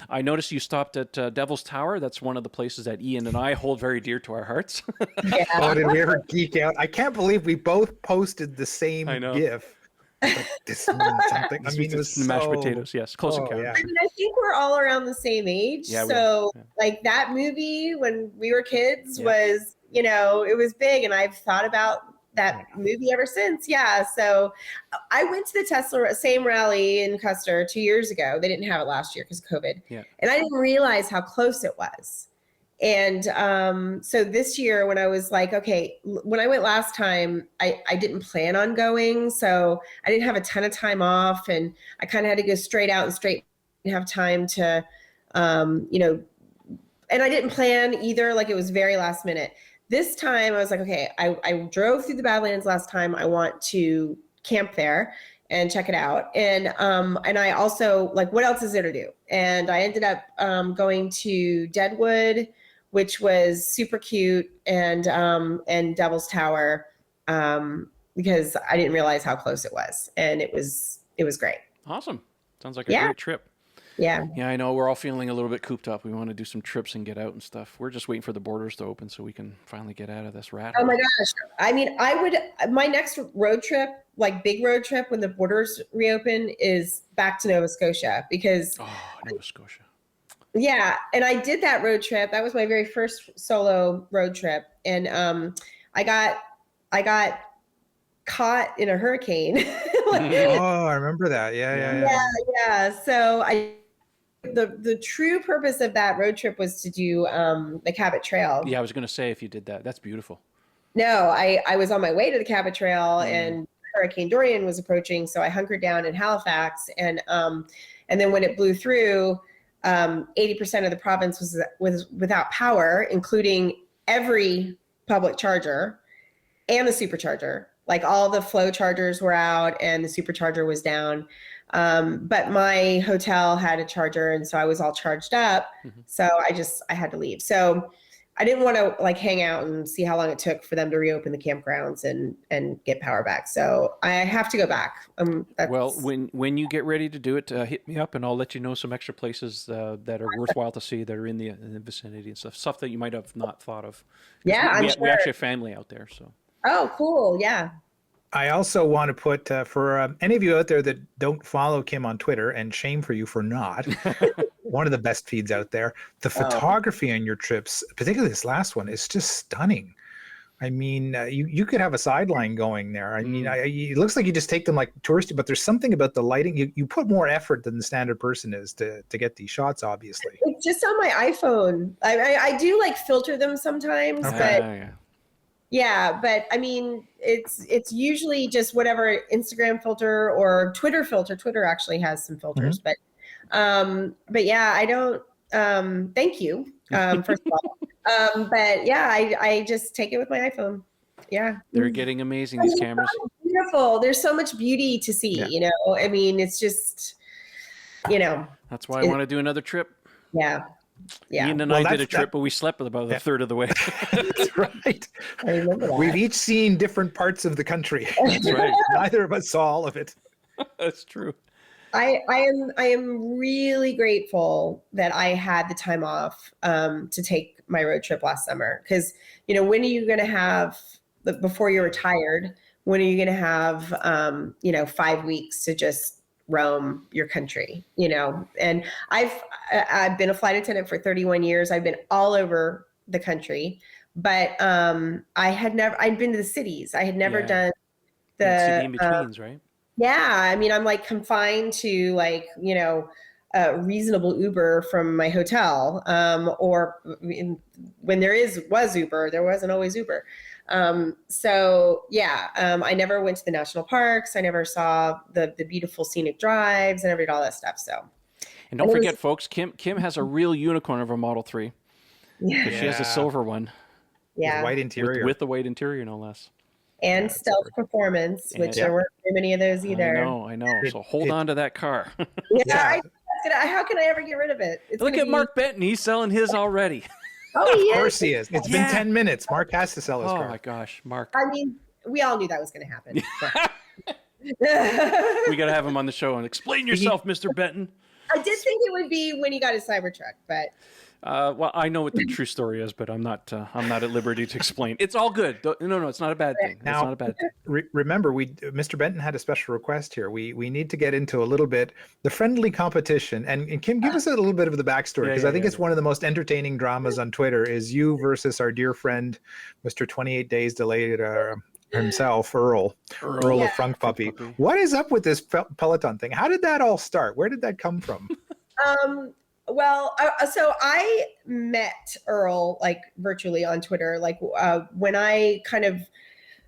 I noticed you stopped at Devil's Tower. That's one of the places that Ian and I hold very dear to our hearts. Yeah. Oh, did we ever geek out? I can't believe we both posted the same GIF. But this means something. It was mashed potatoes. Yes, close encounter. Yeah. I think we're all around the same age. Yeah, so that movie when we were kids was, it was big, and I've thought about that movie ever since. Yeah. So I went to the Tesla same rally in Custer 2 years ago. They didn't have it last year because of COVID. Yeah. And I didn't realize how close it was. And so this year when I was like, okay, when I went last time, I didn't plan on going. So I didn't have a ton of time off, and I kind of had to go straight out and straight and have time to, and I didn't plan either. Like, it was very last minute. This time I was like, okay, I drove through the Badlands last time. I want to camp there and check it out. And I also, like, what else is there to do? And I ended up going to Deadwood, which was super cute, and Devil's Tower, because I didn't realize how close it was. And it was great. Awesome. Sounds like a great trip. Yeah. Yeah, I know. We're all feeling a little bit cooped up. We want to do some trips and get out and stuff. We're just waiting for the borders to open so we can finally get out of this rat hole. Oh my gosh. I mean, my next road trip, like big road trip when the borders reopen, is back to Nova Scotia, because Nova Scotia. Yeah. And I did that road trip. That was my very first solo road trip. And I got caught in a hurricane. Oh, I remember that. Yeah. So the true purpose of that road trip was to do the Cabot Trail. Yeah, I was going to say, if you did that, that's beautiful. No, I was on my way to the Cabot Trail, and Hurricane Dorian was approaching, so I hunkered down in Halifax, and then when it blew through, 80% of the province was without power, including every public charger and the supercharger. Like, all the flow chargers were out and the supercharger was down. But my hotel had a charger, and so I was all charged up. So I had to leave. So I didn't want to, like, hang out and see how long it took for them to reopen the campgrounds and get power back. So I have to go back. Well, when you get ready to do it, hit me up, and I'll let you know some extra places that are worthwhile to see, that are in the vicinity and stuff that you might have not thought of. Yeah, we sure. actually have family out there, so. Oh, cool. Yeah. I also want to put, for any of you out there that don't follow Kim on Twitter, and shame for you for not, one of the best feeds out there, the photography on your trips, particularly this last one, is just stunning. I mean, you could have a sideline going there. I mean, it looks like you just take them like touristy, but there's something about the lighting. You put more effort than the standard person is to get these shots, obviously. It's just on my iPhone. I do, like, filter them sometimes, but yeah, but I mean, it's usually just whatever Instagram filter or Twitter filter. Twitter actually has some filters, but yeah, I don't. Thank you, first of all. But yeah, I just take it with my iPhone. Yeah, they're getting amazing, these cameras. Beautiful. There's so much beauty to see. You know, I mean, it's just, That's why I want to do another trip. Yeah. Yeah. Ian and I did a trip, but we slept about a third of the way. That's right. I remember that. We've each seen different parts of the country. That's right. Neither of us saw all of it. That's true. I am really grateful that I had the time off to take my road trip last summer, because when are you going to have, before you're retired, when are you going to have 5 weeks to just roam your country, and I've been a flight attendant for 31 years. I've been all over the country, but I'd been to the cities. I had never done the city in betweens, right? Yeah. I mean, I'm like confined to a reasonable Uber from my hotel, or when was Uber, there wasn't always Uber. So yeah, I never went to the national parks. I never saw the beautiful scenic drives, and I did all that stuff. So, and don't forget, folks, Kim has a real unicorn of a Model 3. Yeah. She has a silver one. Yeah. With white interior. With the white interior, no less. And stealth performance, which there weren't very many of those either. I know. So hold on to that car. How can I ever get rid of it? Look at Mark Benton. He's selling his already. Oh, he is. Of course he is. It's been 10 minutes. Mark has to sell his car. Oh my gosh, Mark. I mean, we all knew that was going to happen. We got to have him on the show and explain yourself, Mr. Benton. I did think it would be when he got his Cybertruck, but well, I know what the true story is, but I'm not at liberty to explain. It's all good. No, it's not a bad thing. Now, it's not a bad thing. Remember, Mr. Benton had a special request here. We need to get into a little bit the friendly competition, and Kim, give us a little bit of the backstory, because I think it's one of the most entertaining dramas on Twitter is you versus our dear friend, Mr. 28 Days Delayed himself, Earl of Frunk Puppy. What is up with this Peloton thing? How did that all start? Where did that come from? Well, so I met Earl like virtually on Twitter, like when I kind of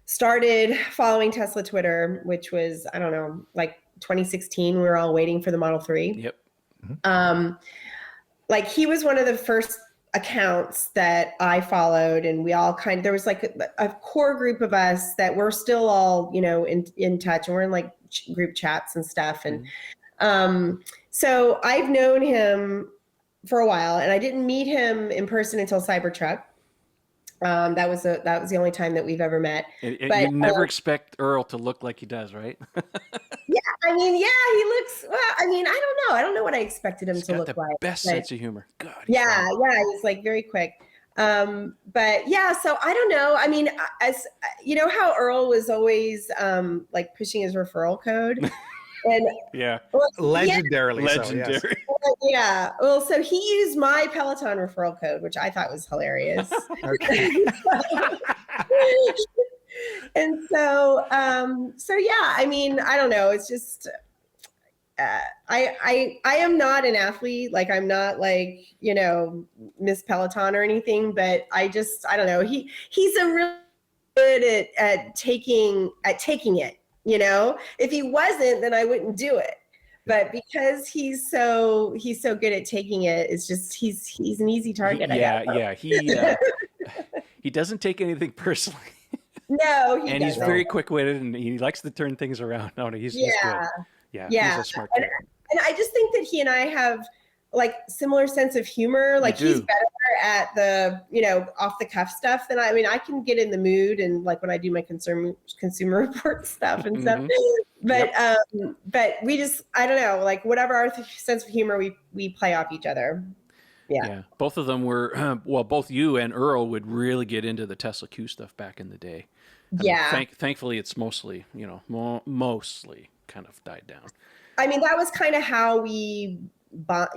started following Tesla Twitter, which was, I don't know, like 2016. We were all waiting for the Model 3. Yep. Like he was one of the first accounts that I followed, and we all there was like a core group of us that we're still all, in touch, and we're in like group chats and stuff. And so I've known him for a while, and I didn't meet him in person until Cybertruck. That was the only time that we've ever met. And but you never expect Earl to look like he does, right? Yeah, I mean, yeah, he looks. Well, I mean, I don't know. I don't know what I expected him to look the like. Best sense of humor. God. Yeah, he's like very quick. But yeah, so I don't know. I mean, as you know, how Earl was always like pushing his referral code. And yeah, legendarily. Legendary. So, yes. Yeah. Well, so he used my Peloton referral code, which I thought was hilarious. And so, yeah, I mean, I don't know. It's just, I am not an athlete. Like I'm not like, Miss Peloton or anything, but I don't know. He's a really good at taking it. If he wasn't, then I wouldn't do it. But because he's so good at taking it, it's just he's an easy target. He doesn't take anything personally. No, and he's very quick-witted, and he likes to turn things around. No, he's good. Yeah, he's a smart kid. And I just think that he and I have like similar sense of humor. Like he's better at the off the cuff stuff than I mean. I can get in the mood and like when I do my consumer report stuff and stuff. But but we just I don't know, like whatever our sense of humor, we play off each other. Yeah. Both of them were both you and Earl would really get into the Tesla Q stuff back in the day. Thankfully, it's mostly mostly kind of died down. I mean, that was kind of how we met.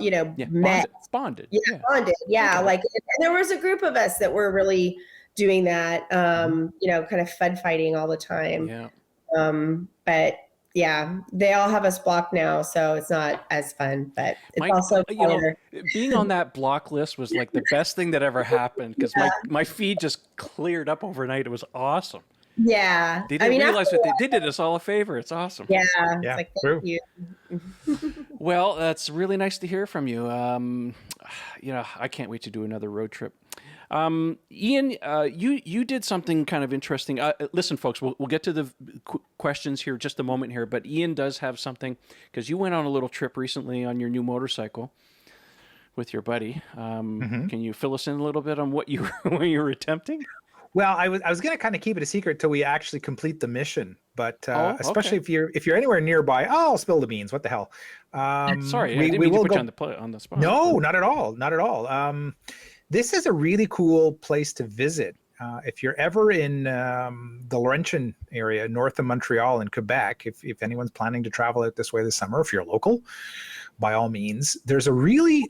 Bonded. Bonded. Yeah. Like, and there was a group of us that were really doing that, kind of fud fighting all the time. Yeah. But yeah, they all have us blocked now, so it's not as fun, but it's also being on that block list was like the best thing that ever happened because my feed just cleared up overnight. It was awesome. Yeah. They didn't realize that they did us all a favor. It's awesome. Yeah. It's like, thank you. Well, that's really nice to hear from you. I can't wait to do another road trip. Ian, you did something kind of interesting. Listen, folks, we'll get to the questions here just a moment here, but Ian does have something because you went on a little trip recently on your new motorcycle with your buddy. Can you fill us in a little bit on what you were attempting? Well, I was going to kind of keep it a secret till we actually complete the mission, but especially if you're anywhere nearby, I'll spill the beans. What the hell? Sorry, I didn't mean to put you on the spot. No, not at all. Not at all. This is a really cool place to visit. If you're ever in the Laurentian area, north of Montreal in Quebec, if anyone's planning to travel out this way this summer, if you're local, by all means, there's a really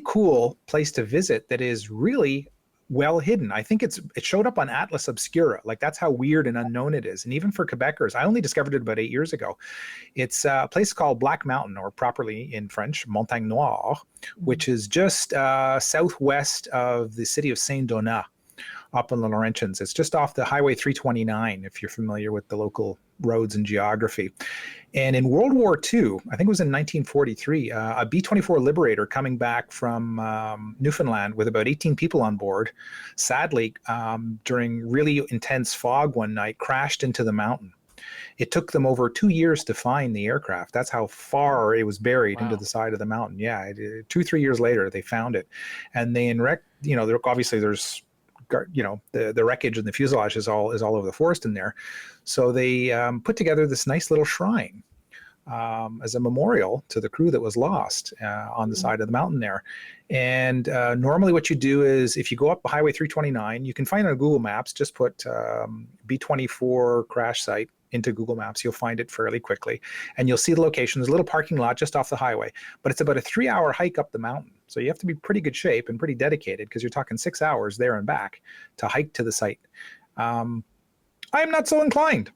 cool place to visit that is really well hidden. I think it showed up on Atlas Obscura. Like that's how weird and unknown it is. And even for Quebecers, I only discovered it about 8 years ago. It's a place called Black Mountain, or properly in French, Montagne Noire, which is just southwest of the city of Saint-Donat up in the Laurentians. It's just off the Highway 329, if you're familiar with the local roads and geography. And in World War II, I think it was in 1943, a B-24 Liberator coming back from Newfoundland with about 18 people on board, sadly, during really intense fog one night, crashed into the mountain. It took them over 2 years to find the aircraft. That's how far it was buried into the side of the mountain. Yeah, 2-3 years later, they found it. And they obviously there's the wreckage and the fuselage is all over the forest in there. So they put together this nice little shrine as a memorial to the crew that was lost on the side of the mountain there. And normally what you do is if you go up Highway 329, you can find it on Google Maps, just put B-24 crash site into Google Maps. You'll find it fairly quickly. And you'll see the location. There's a little parking lot just off the highway, but it's about a 3-hour hike up the mountain. So you have to be pretty good shape and pretty dedicated because you're talking 6 hours there and back to hike to the site. I am not so inclined.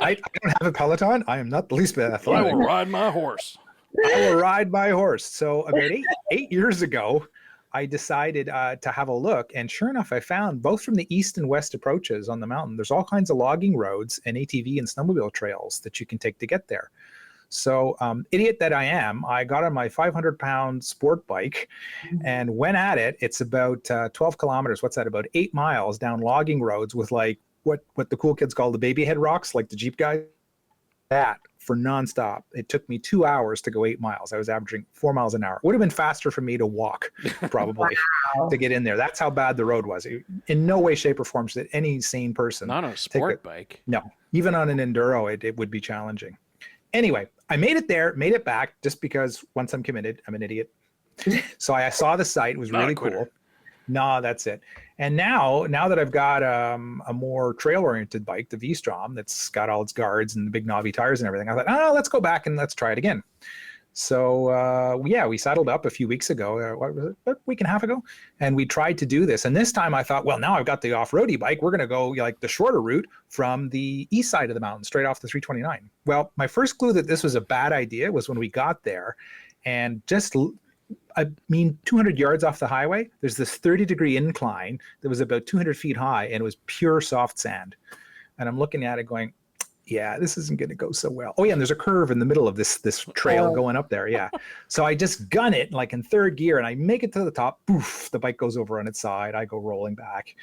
I don't have a Peloton. I am not the least bit athletic. I will ride my horse. I will ride my horse. So about eight years ago, I decided to have a look, and sure enough, I found both from the east and west approaches on the mountain, there's all kinds of logging roads and ATV and snowmobile trails that you can take to get there. So, idiot that I am, I got on my 500-pound sport bike and went at it. It's about 12 kilometers. What's that? About 8 miles down logging roads with like what the cool kids call the baby head rocks, like the Jeep guys. That for nonstop. It took me 2 hours to go 8 miles. I was averaging 4 miles an hour. Would have been faster for me to walk, probably, to get in there. That's how bad the road was. In no way, shape, or form should any sane person. Not on a sport bike. No, even on an enduro, it would be challenging. Anyway, I made it there, made it back, just because once I'm committed, I'm an idiot. So I saw the site. It was really cool. No, that's it. And now that I've got a more trail-oriented bike, the V-Strom, that's got all its guards and the big knobby tires and everything, I thought, oh, let's go back and let's try it again. So, we saddled up a few weeks ago, what was it, a week and a half ago, and we tried to do this. And this time I thought, well, now I've got the off-roady bike. We're going to go like the shorter route from the east side of the mountain, straight off the 329. Well, my first clue that this was a bad idea was when we got there, and 200 yards off the highway, there's this 30-degree incline that was about 200 feet high, and it was pure soft sand. And I'm looking at it going, yeah, this isn't going to go so well. Oh, yeah, and there's a curve in the middle of this trail going up there, yeah. So I just gun it like in third gear, and I make it to the top. Poof, the bike goes over on its side. I go rolling back.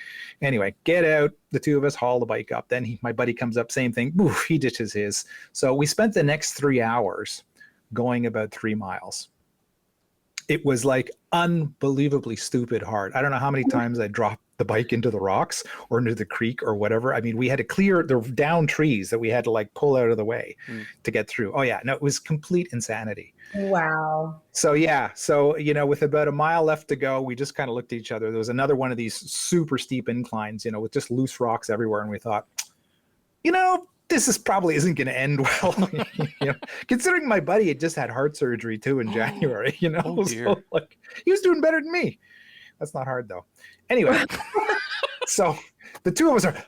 Anyway, get out. The two of us haul the bike up. Then my buddy comes up, same thing. Poof, he ditches his. So we spent the next 3 hours going about 3 miles. It was like unbelievably stupid hard. I don't know how many times I dropped the bike into the rocks or into the creek or whatever. I mean, we had to clear the down trees that we had to like pull out of the way to get through. Oh yeah, no, it was complete insanity. Wow. So yeah, so with about a mile left to go, we just kind of looked at each other. There was another one of these super steep inclines, with just loose rocks everywhere, and we thought, this probably isn't going to end well. Considering my buddy had just had heart surgery too in January, Oh, dear. So like he was doing better than me. That's not hard though. Anyway, so the two of us are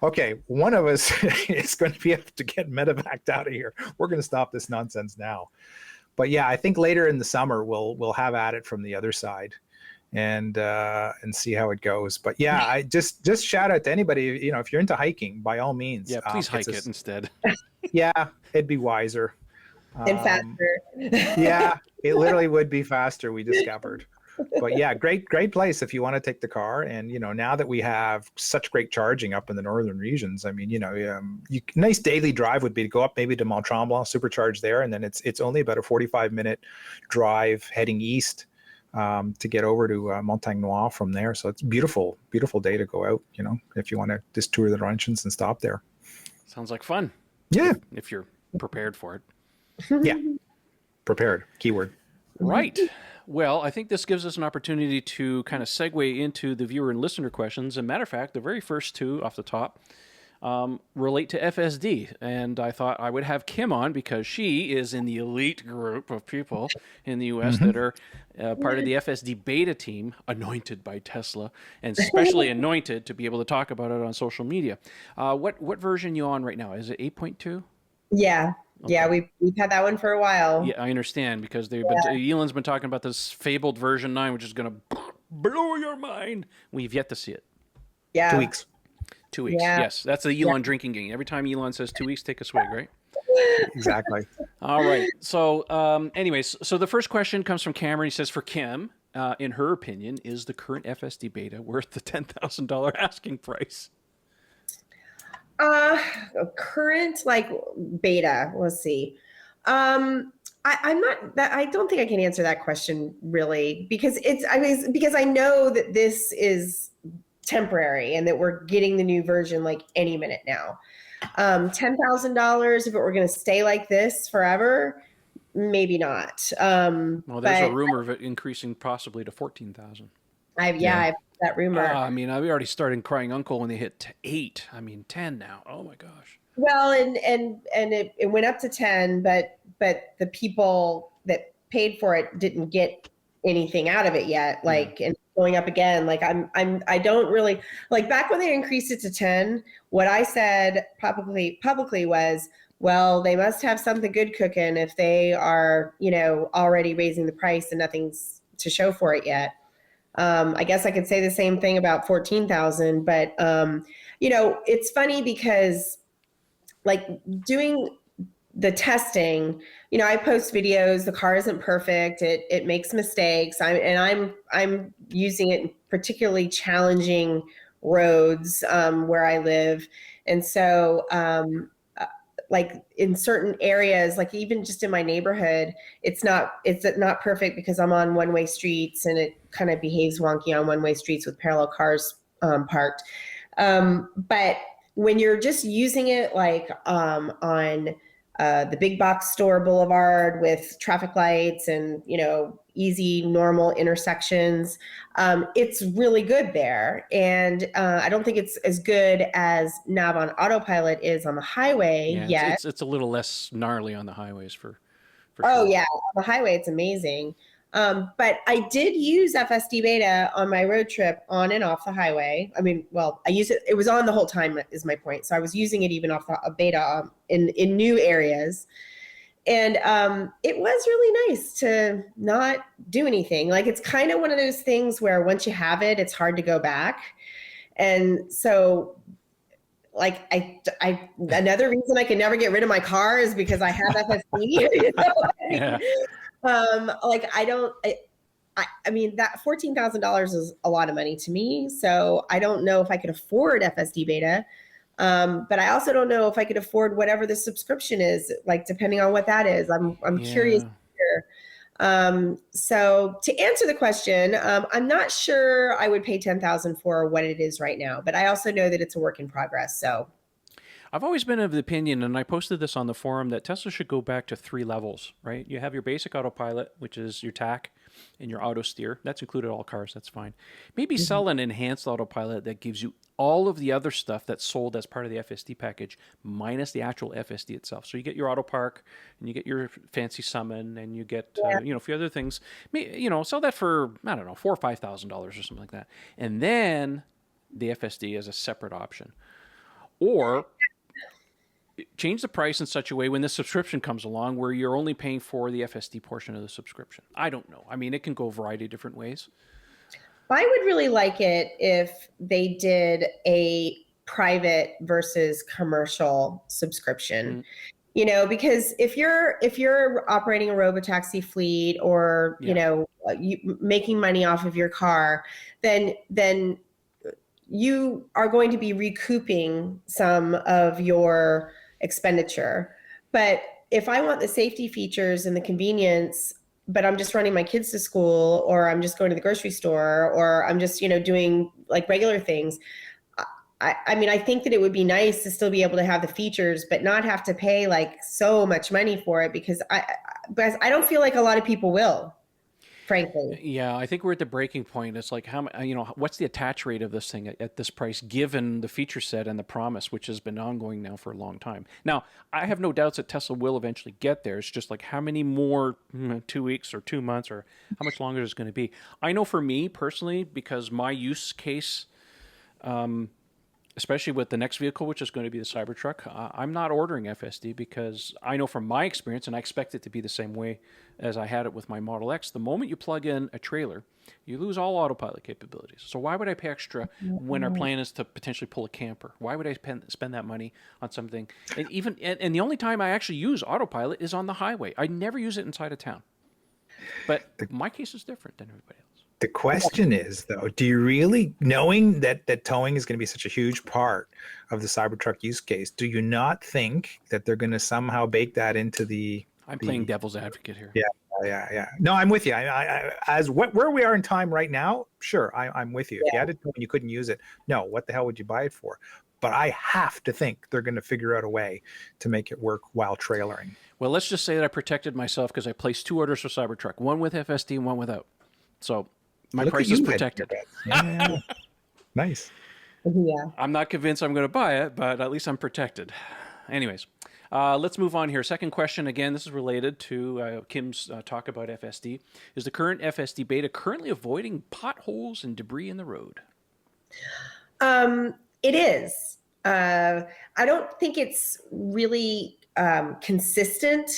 okay. One of us is going to have to get medevaced out of here. We're going to stop this nonsense now. But yeah, I think later in the summer we'll have at it from the other side and see how it goes. But yeah, I just shout out to anybody, if you're into hiking, by all means. Yeah, please hike it instead. Yeah, it'd be wiser. And faster. Yeah, it literally would be faster, we discovered. But yeah, great place if you want to take the car. And, now that we have such great charging up in the northern regions, I mean, nice daily drive would be to go up maybe to Mont Tremblant, supercharge there. And then it's only about a 45-minute drive heading east to get over to Montagne Noire from there. So it's beautiful, beautiful day to go out, if you want to just tour the Laurentians and stop there. Sounds like fun. Yeah. If you're prepared for it. Yeah. Prepared. Keyword. Right. Well, I think this gives us an opportunity to kind of segue into the viewer and listener questions. As a matter of fact, the very first two off the top relate to FSD. And I thought I would have Kim on because she is in the elite group of people in the U.S. that are part of the FSD beta team, anointed by Tesla, and specially anointed to be able to talk about it on social media. What version are you on right now? Is it 8.2? Yeah. Okay. Yeah, we've had that one for a while. Yeah, I understand because Elon's been talking about this fabled version 9, which is going to blow your mind. We've yet to see it. Yeah. 2 weeks. 2 weeks. Yeah. Yes, that's the Elon drinking game. Every time Elon says 2 weeks, take a swig, right? Exactly. All right. So, anyways, so the first question comes from Cameron. He says, for Kim, in her opinion, is the current FSD beta worth the $10,000 asking price? Current beta. Let's see. I'm not that. I don't think I can answer that question really because because I know that this is temporary and that we're getting the new version like any minute now. $10,000 if it were going to stay like this forever, maybe not. Well, there's a rumor of it increasing possibly to 14,000. I've that rumor. I mean, we already started crying uncle when they hit 8. I mean, 10 now. Oh my gosh. Well, and it went up to 10, but the people that paid for it didn't get anything out of it yet. And going up again, I don't really back when they increased it to 10. What I said publicly was well, they must have something good cooking if they are, already raising the price and nothing's to show for it yet. I guess I could say the same thing about 14,000, but it's funny because like doing the testing, I post videos, the car isn't perfect. It makes mistakes. I'm using it in particularly challenging roads, where I live. And so, like in certain areas, like even just in my neighborhood, it's not perfect because I'm on one-way streets and it kind of behaves wonky on one-way streets with parallel cars parked. But when you're just using it like on the big box store boulevard with traffic lights and easy normal intersections, it's really good there. And I don't think it's as good as nav on autopilot is on the highway yet. It's a little less gnarly on the highways for Oh sure. yeah, on the highway it's amazing. But I did use FSD beta on my road trip on and off the highway. I mean, well, I used it. It was on the whole time is my point. So I was using it even off the beta in new areas. And it was really nice to not do anything. Like it's kind of one of those things where once you have it, it's hard to go back. And so like I another reason I can never get rid of my car is because I have FSD. Yeah. Like I mean that $14,000 is a lot of money to me. So I don't know if I could afford FSD beta. But I also don't know if I could afford whatever the subscription is, like depending on what that is. I'm curious to hear. So to answer the question, I'm not sure I would pay $10,000 for what it is right now, but I also know that it's a work in progress. So I've always been of the opinion, and I posted this on the forum, that Tesla should go back to 3 levels, right? You have your basic autopilot, which is your TAC and your auto steer. That's included all cars. That's fine. Maybe sell an enhanced autopilot that gives you all of the other stuff that's sold as part of the FSD package, minus the actual FSD itself. So you get your auto park, and you get your fancy summon, and you get a few other things. Sell that for, I don't know, $4,000 or $5,000 or something like that, and then the FSD as a separate option, or change the price in such a way when the subscription comes along where you're only paying for the FSD portion of the subscription. I don't know. I mean, it can go a variety of different ways. I would really like it if they did a private versus commercial subscription. Because if you're operating a robo-taxi fleet or you making money off of your car, then you are going to be recouping some of your expenditure. But if I want the safety features and the convenience, but I'm just running my kids to school, or I'm just going to the grocery store, or I'm just, doing like regular things, I mean, I think that it would be nice to still be able to have the features, but not have to pay like so much money for it, because I don't feel like a lot of people will, frankly. Yeah, I think we're at the breaking point. It's like, what's the attach rate of this thing at this price, given the feature set and the promise, which has been ongoing now for a long time. Now, I have no doubts that Tesla will eventually get there. It's just like how many more 2 weeks or 2 months, or how much longer is going to be. I know for me personally, because my use case, especially with the next vehicle, which is going to be the Cybertruck, I'm not ordering FSD, because I know from my experience, and I expect it to be the same way as I had it with my Model X, the moment you plug in a trailer, you lose all autopilot capabilities. So why would I pay extra when our plan is to potentially pull a camper? Why would I spend that money on something? And the only time I actually use autopilot is on the highway. I never use it inside of town. But my case is different than everybody else. The question is, though, do you really, knowing that towing is going to be such a huge part of the Cybertruck use case, do you not think that they're going to somehow bake that into the... I'm playing devil's advocate here. Yeah. No, I'm with you. Where we are in time right now, sure, I'm with you. If you had it when you couldn't use it, no, what the hell would you buy it for? But I have to think they're going to figure out a way to make it work while trailering. Well, let's just say that I protected myself because I placed 2 orders for Cybertruck, one with FSD and one without. So my price is protected. Yeah. Nice. Yeah. I'm not convinced I'm going to buy it, but at least I'm protected. Anyways, let's move on here. Second question, again, this is related to Kim's talk about FSD. Is the current FSD beta currently avoiding potholes and debris in the road? It is. I don't think it's really consistent.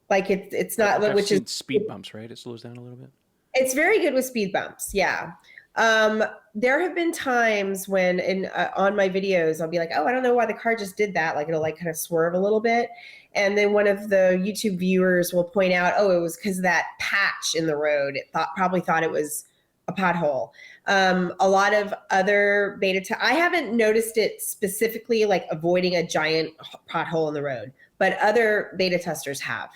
Like it's not, I've which is seen speed bumps, right? It slows down a little bit. it's very good with speed bumps. Yeah. There have been times when on my videos, I'll be like, oh, I don't know why the car just did that. Like it'll like kind of swerve a little bit. And then one of the YouTube viewers will point out, oh, it was because of that patch in the road. It probably thought it was a pothole. A lot of other I haven't noticed it specifically like avoiding a giant pothole in the road, but other beta testers have.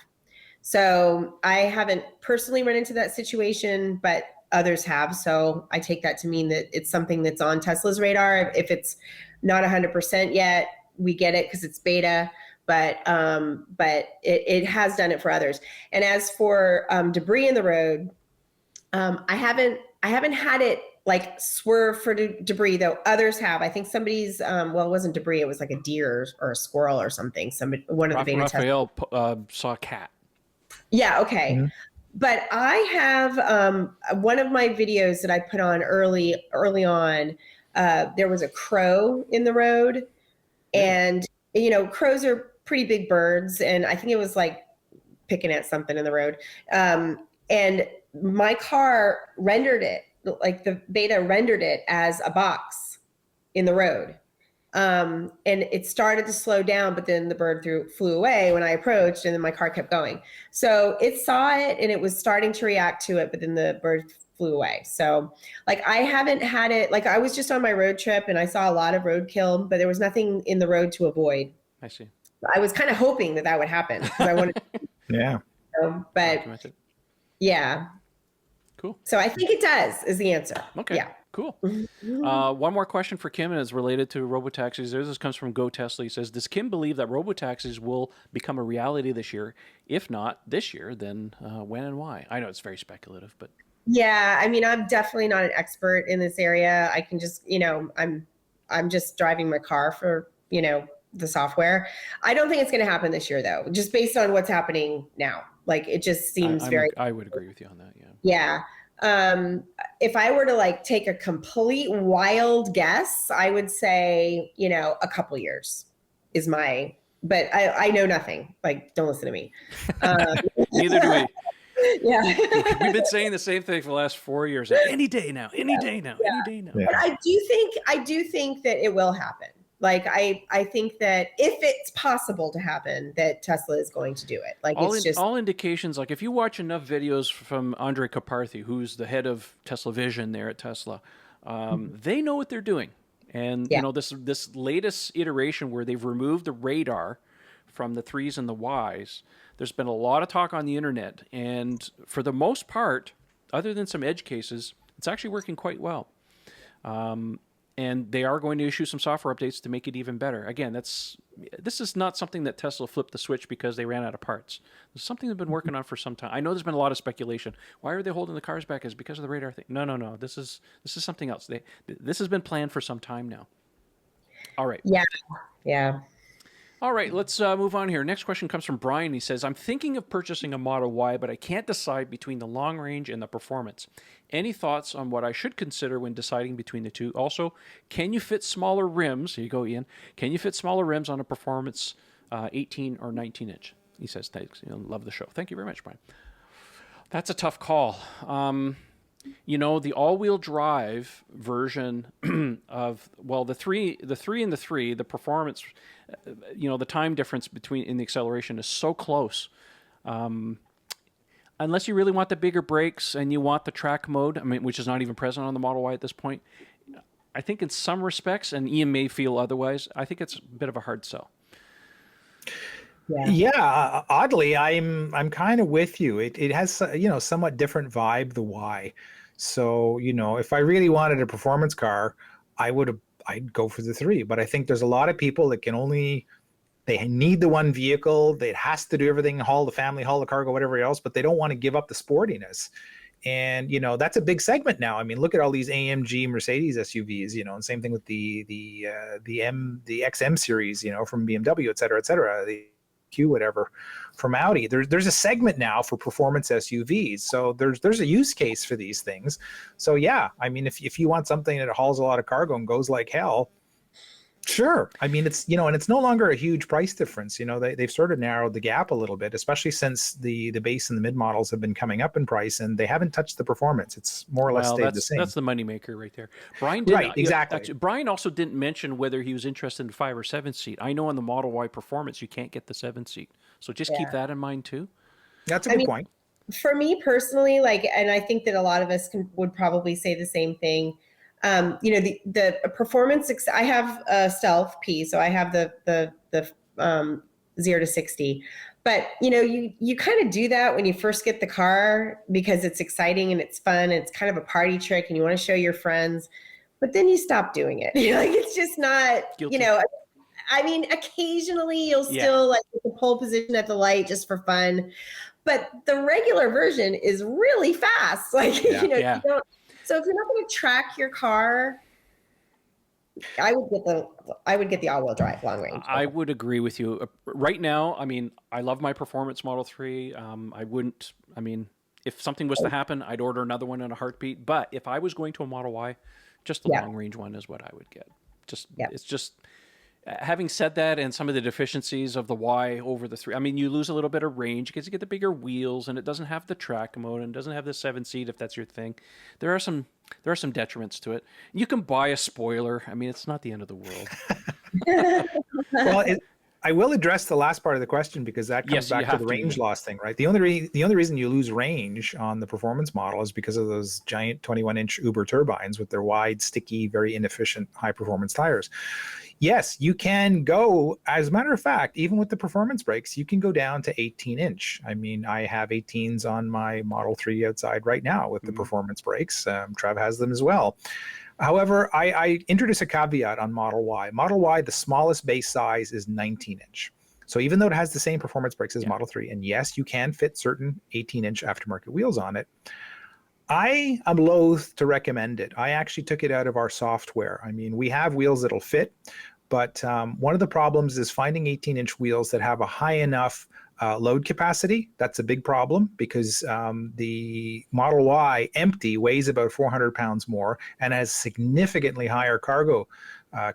So I haven't personally run into that situation, but others have. So I take that to mean that it's something that's on Tesla's radar. If it's not 100% yet, we get it because it's beta, but it has done it for others. And as for debris in the road, I haven't had it like swerve for debris, though others have. I think somebody's, well, it wasn't debris. It was like a deer or a squirrel or something. One of the beta testers. Raphael saw a cat. Yeah. Okay. Mm-hmm. But I have one of my videos that I put on early on. There was a crow in the road, and you know, crows are pretty big birds, and I think it was like picking at something in the road. And my car rendered it, like the beta rendered it as a box in the road. And it started to slow down, but then the bird flew away when I approached, and then my car kept going. So it saw it and it was starting to react to it, but then the bird flew away. So like, I haven't had it, like I was just on my road trip and I saw a lot of roadkill, but there was nothing in the road to avoid. I see. I was kind of hoping that would happen because I wanted yeah. But documented. Yeah. Cool. So I think it does is the answer. Okay. Yeah. Cool. One more question for Kim, and it's related to robo-taxis. This comes from Go Tesla. He says, does Kim believe that robo-taxis will become a reality this year? If not this year, then when and why? I know it's very speculative, but... Yeah, I mean, I'm definitely not an expert in this area. I can just, you know, I'm just driving my car for, you know, the software. I don't think it's going to happen this year, though, just based on what's happening now. Like, it just seems I would agree with you on that, yeah. Yeah. If I were to like take a complete wild guess, I would say, you know, a couple years is but I know nothing. Like, don't listen to me. Neither do we. Yeah. We've been saying the same thing for the last 4 years. Any day now, any day now. But I do think that it will happen. Like, I think that if it's possible to happen, that Tesla is going to do it. Like, all indications, like if you watch enough videos from Andre Karpathy, who's the head of Tesla Vision there at Tesla, they know what they're doing. And, you know, this latest iteration where they've removed the radar from the 3s and the Ys, there's been a lot of talk on the internet. And for the most part, other than some edge cases, it's actually working quite well. And they are going to issue some software updates to make it even better. Again, this is not something that Tesla flipped the switch because they ran out of parts. It's something they've been working on for some time. I know there's been a lot of speculation. Why are they holding the cars back? Is it because of the radar thing? No. This is something else. This has been planned for some time now. All right. Yeah. All right, let's move on here. Next question comes from Brian. He says, I'm thinking of purchasing a Model Y, but I can't decide between the long range and the performance. Any thoughts on what I should consider when deciding between the two? Also, can you fit smaller rims? Here you go, Ian. Can you fit smaller rims on a performance 18 or 19 inch? He says, thanks. Love the show. Thank you very much, Brian. That's a tough call. You know, the all-wheel drive version of, well, the three and the 3, the performance, you know, the time difference in the acceleration is so close. Unless you really want the bigger brakes and you want the track mode, I mean, which is not even present on the Model Y at this point, I think in some respects, and Ian may feel otherwise, I think it's a bit of a hard sell. Yeah, oddly, I'm kind of with you. It has, you know, somewhat different vibe, the Y. So, you know, if I really wanted a performance car, I'd go for the 3. But I think there's a lot of people that they need the one vehicle. That has to do everything, haul the family, haul the cargo, whatever else, but they don't want to give up the sportiness. And, you know, that's a big segment now. I mean, look at all these AMG Mercedes SUVs, you know, and same thing with the XM series, you know, from BMW, et cetera, the Q, whatever, from Audi. There's a segment now for performance SUVs. So there's a use case for these things. So yeah, I mean, if you want something that hauls a lot of cargo and goes like hell, Sure. I mean, it's, and it's no longer a huge price difference. They've sort of narrowed the gap a little bit, especially since the base and the mid models have been coming up in price, and they haven't touched the performance. It's more or less stayed the same. That's the moneymaker right there. Brian Right, exactly. Actually, Brian also didn't mention whether he was interested in 5 or 7 seat. I know on the Model Y Performance you can't get the 7 seat, so just keep that in mind too. That's a good point. For me personally, and I think that a lot of us would probably say the same thing. The performance. I have a Stealth P, so I have the 0 to 60. But you kind of do that when you first get the car because it's exciting and it's fun and it's kind of a party trick and you want to show your friends. But then you stop doing it. It's just not. Guilty. I mean, occasionally you'll still get the pole position at the light just for fun. But the regular version is really fast. You don't. So if you're not going to track your car, I would get the all-wheel drive long range. I would agree with you. Right now, I mean, I love my Performance Model 3. I wouldn't. I mean, if something was to happen, I'd order another one in a heartbeat. But if I was going to a Model Y, just the long range one is what I would get. It's just. Having said that, and some of the deficiencies of the Y over the 3, I mean, you lose a little bit of range because you get the bigger wheels, and it doesn't have the track mode, and doesn't have the 7 seat if that's your thing. There are some detriments to it. You can buy a spoiler. I mean, it's not the end of the world. Well, I will address the last part of the question because that comes back to the range loss thing, right? The only reason you lose range on the performance model is because of those giant 21-inch Uber turbines with their wide, sticky, very inefficient, high-performance tires. Yes, you can go, as a matter of fact, even with the performance brakes, you can go down to 18-inch. I mean, I have 18s on my Model 3 outside right now with the performance brakes. Trev has them as well. However, I introduce a caveat on Model Y. Model Y, the smallest base size is 19-inch. So even though it has the same performance brakes as Model 3, and yes, you can fit certain 18-inch aftermarket wheels on it, I am loath to recommend it. I actually took it out of our software. I mean, we have wheels that'll fit, but one of the problems is finding 18-inch wheels that have a high enough load capacity. That's a big problem because the Model Y empty weighs about 400 pounds more and has significantly higher cargo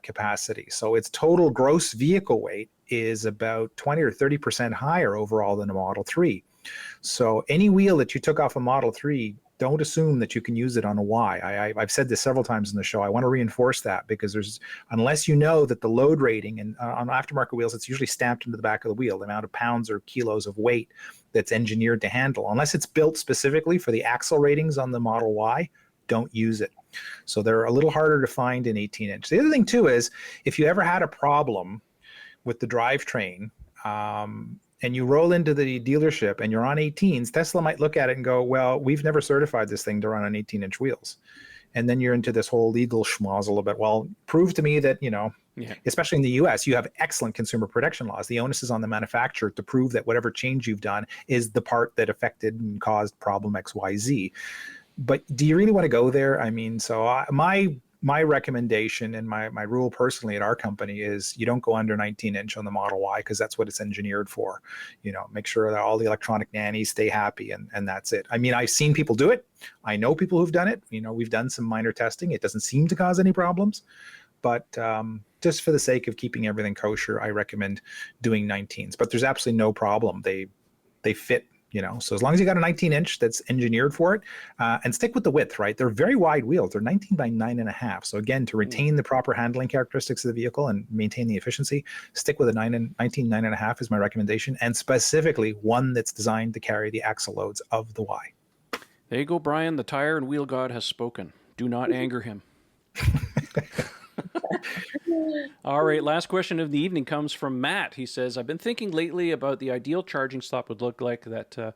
capacity. So its total gross vehicle weight is about 20 or 30% higher overall than a Model 3. So any wheel that you took off a Model 3, don't assume that you can use it on a Y. I've said this several times in the show. I want to reinforce that because unless you know that the load rating, and on aftermarket wheels, it's usually stamped into the back of the wheel, the amount of pounds or kilos of weight that's engineered to handle. Unless it's built specifically for the axle ratings on the Model Y, don't use it. So they're a little harder to find in 18-inch. The other thing, too, is if you ever had a problem with the drivetrain, and you roll into the dealership and you're on 18s, Tesla might look at it and go, well, we've never certified this thing to run on 18-inch wheels. And then you're into this whole legal schmozzle about, well, prove to me that, especially in the US, you have excellent consumer protection laws. The onus is on the manufacturer to prove that whatever change you've done is the part that affected and caused problem XYZ. But do you really want to go there? I mean, so my recommendation and my rule personally at our company is you don't go under 19-inch on the Model Y because that's what it's engineered for. Make sure that all the electronic nannies stay happy and that's it. I mean, I've seen people do it. I know people who've done it. We've done some minor testing. It doesn't seem to cause any problems. But just for the sake of keeping everything kosher, I recommend doing 19s. But there's absolutely no problem. They fit. So as long as you got a 19-inch that's engineered for it, and stick with the width, right? They're very wide wheels. They're 19 by 9.5. So again, to retain the proper handling characteristics of the vehicle and maintain the efficiency, stick with a 19 9.5 is my recommendation, and specifically one that's designed to carry the axle loads of the Y. There you go, Brian. The tire and wheel god has spoken. Do not anger him. All right, last question of the evening comes from Matt. He says, I've been thinking lately about the ideal charging stop would look like that.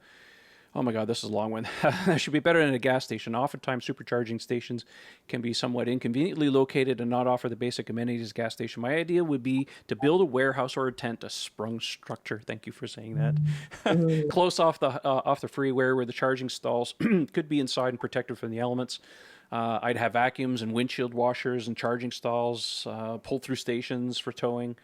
Oh my God, this is a long one. That should be better than a gas station. Oftentimes, supercharging stations can be somewhat inconveniently located and not offer the basic amenities gas station. My idea would be to build a warehouse or a tent, a sprung structure. Thank you for saying that. Close off the freeway where the charging stalls could be inside and protected from the elements. I'd have vacuums and windshield washers and charging stalls, pull-through stations for towing,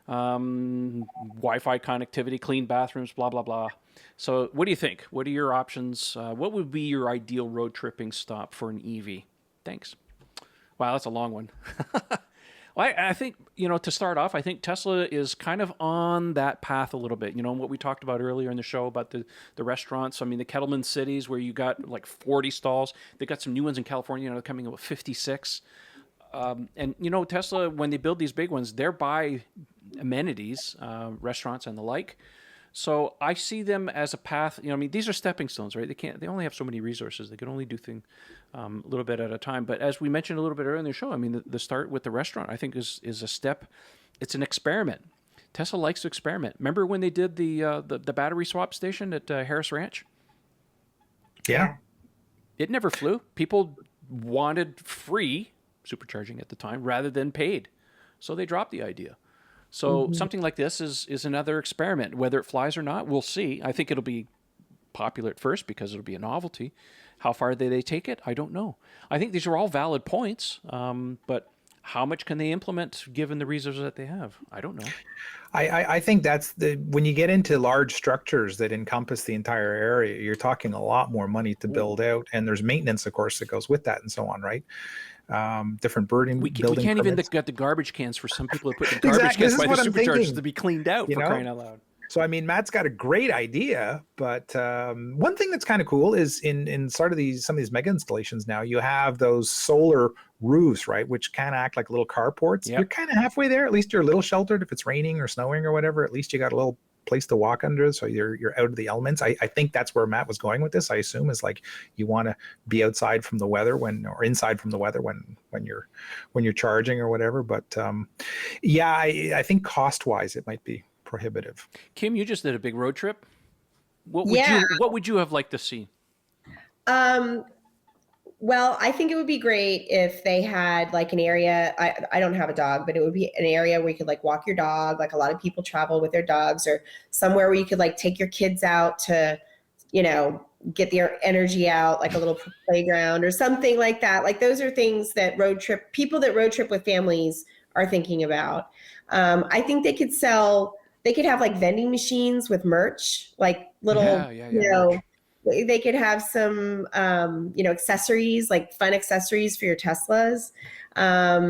Wi-Fi connectivity, clean bathrooms, blah, blah, blah. So what do you think? What are your options? What would be your ideal road tripping stop for an EV? Thanks. Wow, that's a long one. Well, I think, to start off, I think Tesla is kind of on that path a little bit. What we talked about earlier in the show about the restaurants. I mean, the Kettleman cities where you got like 40 stalls. They got some new ones in California, they're coming up with 56. And, Tesla, when they build these big ones, they're by amenities, restaurants and the like. So I see them as a path. These are stepping stones, right? They only have so many resources. They can only do things a little bit at a time. But as we mentioned a little bit earlier in the show, the start with the restaurant, I think is a step. It's an experiment. Tesla likes to experiment. Remember when they did the battery swap station at Harris Ranch? Yeah. It never flew. People wanted free supercharging at the time rather than paid. So they dropped the idea. So something like this is another experiment. Whether it flies or not, we'll see. I think it'll be popular at first because it'll be a novelty. How far they take it, I don't know. I think these are all valid points, but how much can they implement given the resources that they have? I don't know. I think that's when you get into large structures that encompass the entire area, you're talking a lot more money to build out, and there's maintenance, of course, that goes with that, and so on, right? Different building. We can't permits. even get the garbage cans for some people to put the garbage cans by the superchargers to be cleaned out for crying out loud. So, Matt's got a great idea, but one thing that's kind of cool is in sort of some of these mega installations now, you have those solar roofs, right, which kind of act like little carports. Yep. You're kind of halfway there. At least you're a little sheltered if it's raining or snowing or whatever. At least you got a little place to walk under, so you're out of the elements. I think that's where Matt was going with this. I assume is like you want to be outside from the weather or inside from the weather when you're charging or whatever. But I think cost wise it might be prohibitive. Kim, you just did a big road trip. What would you have liked to see? Well, I think it would be great if they had like an area. I don't have a dog, but it would be an area where you could like walk your dog. Like a lot of people travel with their dogs, or somewhere where you could like take your kids out to, get their energy out, like a little playground or something like that. Like those are things that people that road trip with families are thinking about. I think they could have like vending machines with merch, like little, they could have some, accessories, like fun accessories for your Teslas. I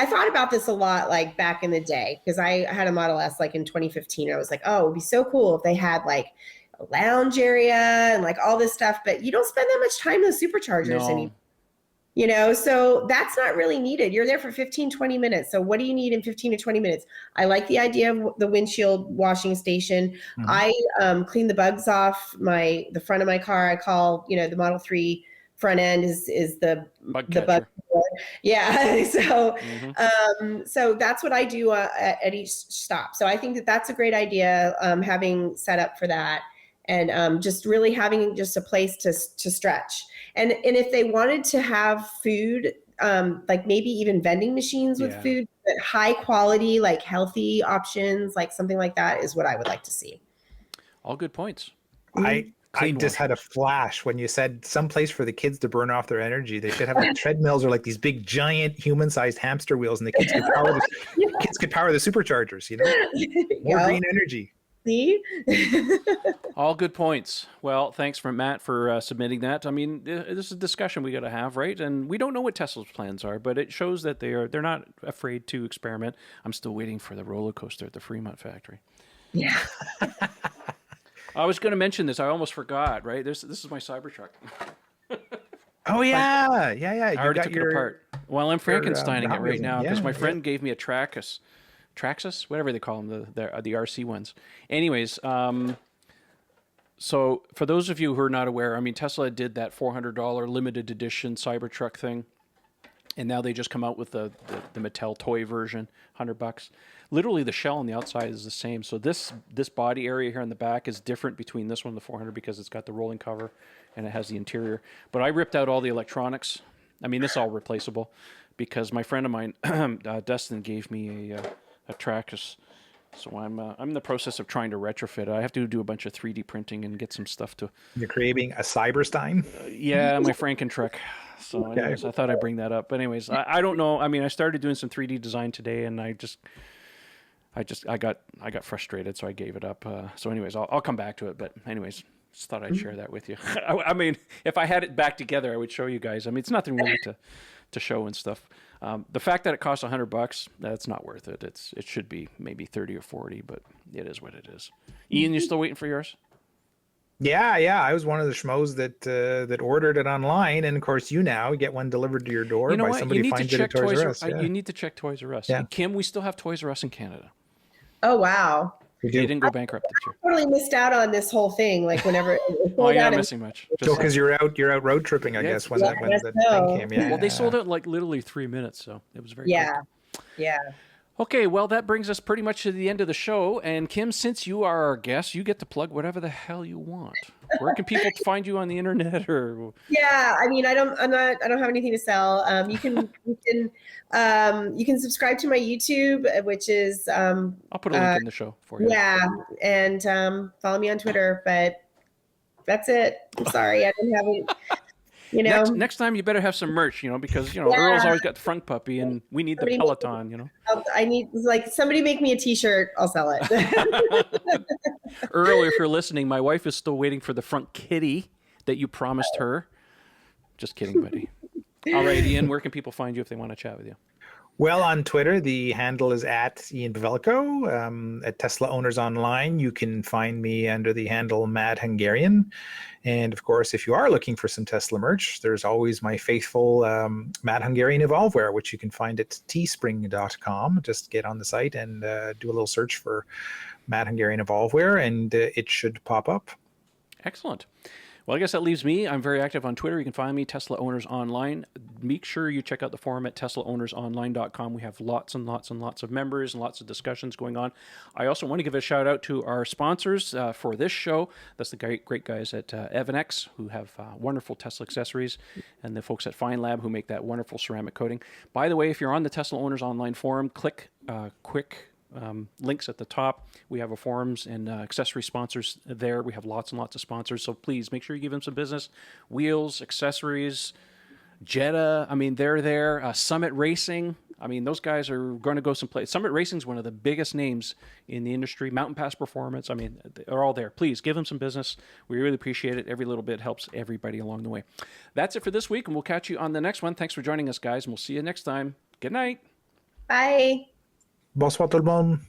thought about this a lot, like back in the day, because I had a Model S like in 2015. I was like, oh, it would be so cool if they had like a lounge area and like all this stuff, but you don't spend that much time in the superchargers anymore. So that's not really needed. You're there for 15, 20 minutes. So what do you need in 15 to 20 minutes? I like the idea of the windshield washing station. Mm-hmm. I clean the bugs off the front of my car. I call, the Model 3 front end is the bug. Yeah. So, so that's what I do at each stop. So I think that that's a great idea, having set up for that. And just really having just a place to stretch. And if they wanted to have food, like maybe even vending machines with food, but high quality, like healthy options, like something like that is what I would like to see. All good points. I just had a flash when you said some place for the kids to burn off their energy. They should have like treadmills or like these big giant human-sized hamster wheels, and the kids could power the superchargers, more green energy. See? All good points. Well, thanks for Matt for submitting that. This is a discussion we got to have, right? And we don't know what Tesla's plans are, but it shows that they're not afraid to experiment. I'm still waiting for the roller coaster at the Fremont factory. Yeah. I was going to mention this. I almost forgot, right? This is my Cybertruck. Oh, yeah. I already took it apart. Well, I'm Frankensteining it right now because my friend gave me a Traxxas, whatever they call them, the RC ones. Anyways, so for those of you who are not aware, Tesla did that $400 limited edition Cybertruck thing, and now they just come out with the Mattel toy version, $100. Literally, the shell on the outside is the same. So this body area here on the back is different between this one and the 400 because it's got the rolling cover and it has the interior. But I ripped out all the electronics. This is all replaceable because my friend of mine, Dustin, gave me a Traxxas. So I'm in the process of trying to retrofit it. I have to do a bunch of 3D printing and get some stuff to... You're creating a Cyberstein? Yeah, my Franken-truck. So anyways, I thought I'd bring that up. But anyways, I don't know. I started doing some 3D design today, and I got frustrated, so I gave it up. So anyways, I'll come back to it. But anyways, just thought I'd share that with you. If I had it back together, I would show you guys. It's nothing really to show and stuff. The fact that it costs $100, that's not worth it. It should be maybe 30 or 40, but it is what it is. Ian, you still waiting for yours? Yeah. I was one of the schmoes that ordered it online, and of course, you get one delivered to your door You know by what? somebody You need to finds it check at Toys R Us. You need to check Toys R Us. Yeah. Kim, we still have Toys R Us in Canada. Oh, wow. We They do. didn't go bankrupt this year. Totally missed out on this whole thing. Like whenever Oh, you're not missing much. So because you're out road tripping, I guess, when Yeah, that I thing guess so. came. Yeah. Well, they sold out in like literally 3 minutes, so it was very quick. Yeah. Okay, well, that brings us pretty much to the end of the show. And Kim, since you are our guest, you get to plug whatever the hell you want. Where can people find you on the internet? Or Yeah, I mean, I don't have anything to sell. You can subscribe to my YouTube, which is I'll put a link in the show for you. yeah, and follow me on Twitter. But that's it. I'm sorry, I don't have it. Next time you better have some merch, because Yeah. Earl's always got the front puppy, and we need the Peloton. I need somebody make me a T-shirt. I'll sell it. Earl, if you're listening, my wife is still waiting for the front kitty that you promised her. Just kidding, buddy. All right, Ian, where can people find you if they want to chat with you? Well, on Twitter, the handle is at Ian Pavelko. At Tesla Owners Online, you can find me under the handle Mad Hungarian. And of course, if you are looking for some Tesla merch, there's always my faithful Mad Hungarian Evolveware, which you can find at teespring.com. Just get on the site and do a little search for Mad Hungarian Evolveware, and it should pop up. Excellent. Well, I guess that leaves me. I'm very active on Twitter. You can find me, Tesla Owners Online. Make sure you check out the forum at teslaownersonline.com. We have lots and lots and lots of members and lots of discussions going on. I also want to give a shout out to our sponsors for this show. That's the great guys at EvanX, who have wonderful Tesla accessories, and the folks at Fine Lab, who make that wonderful ceramic coating. By the way, if you're on the Tesla Owners Online forum, click quick links at the top. We have a forums and accessory sponsors there. We have lots and lots of sponsors, so please make sure you give them some business. Wheels, accessories, Jetta, I mean, they're there. Summit Racing, I mean, those guys are going to go someplace. Summit Racing is one of the biggest names in the industry. Mountain Pass Performance, I mean, they're all there. Please give them some business. We really appreciate it. Every little bit helps everybody along the way. That's it for this week, and we'll catch you on the next one. Thanks for joining us, guys, and we'll see you next time. Good night. Bye. Bonsoir tout le monde.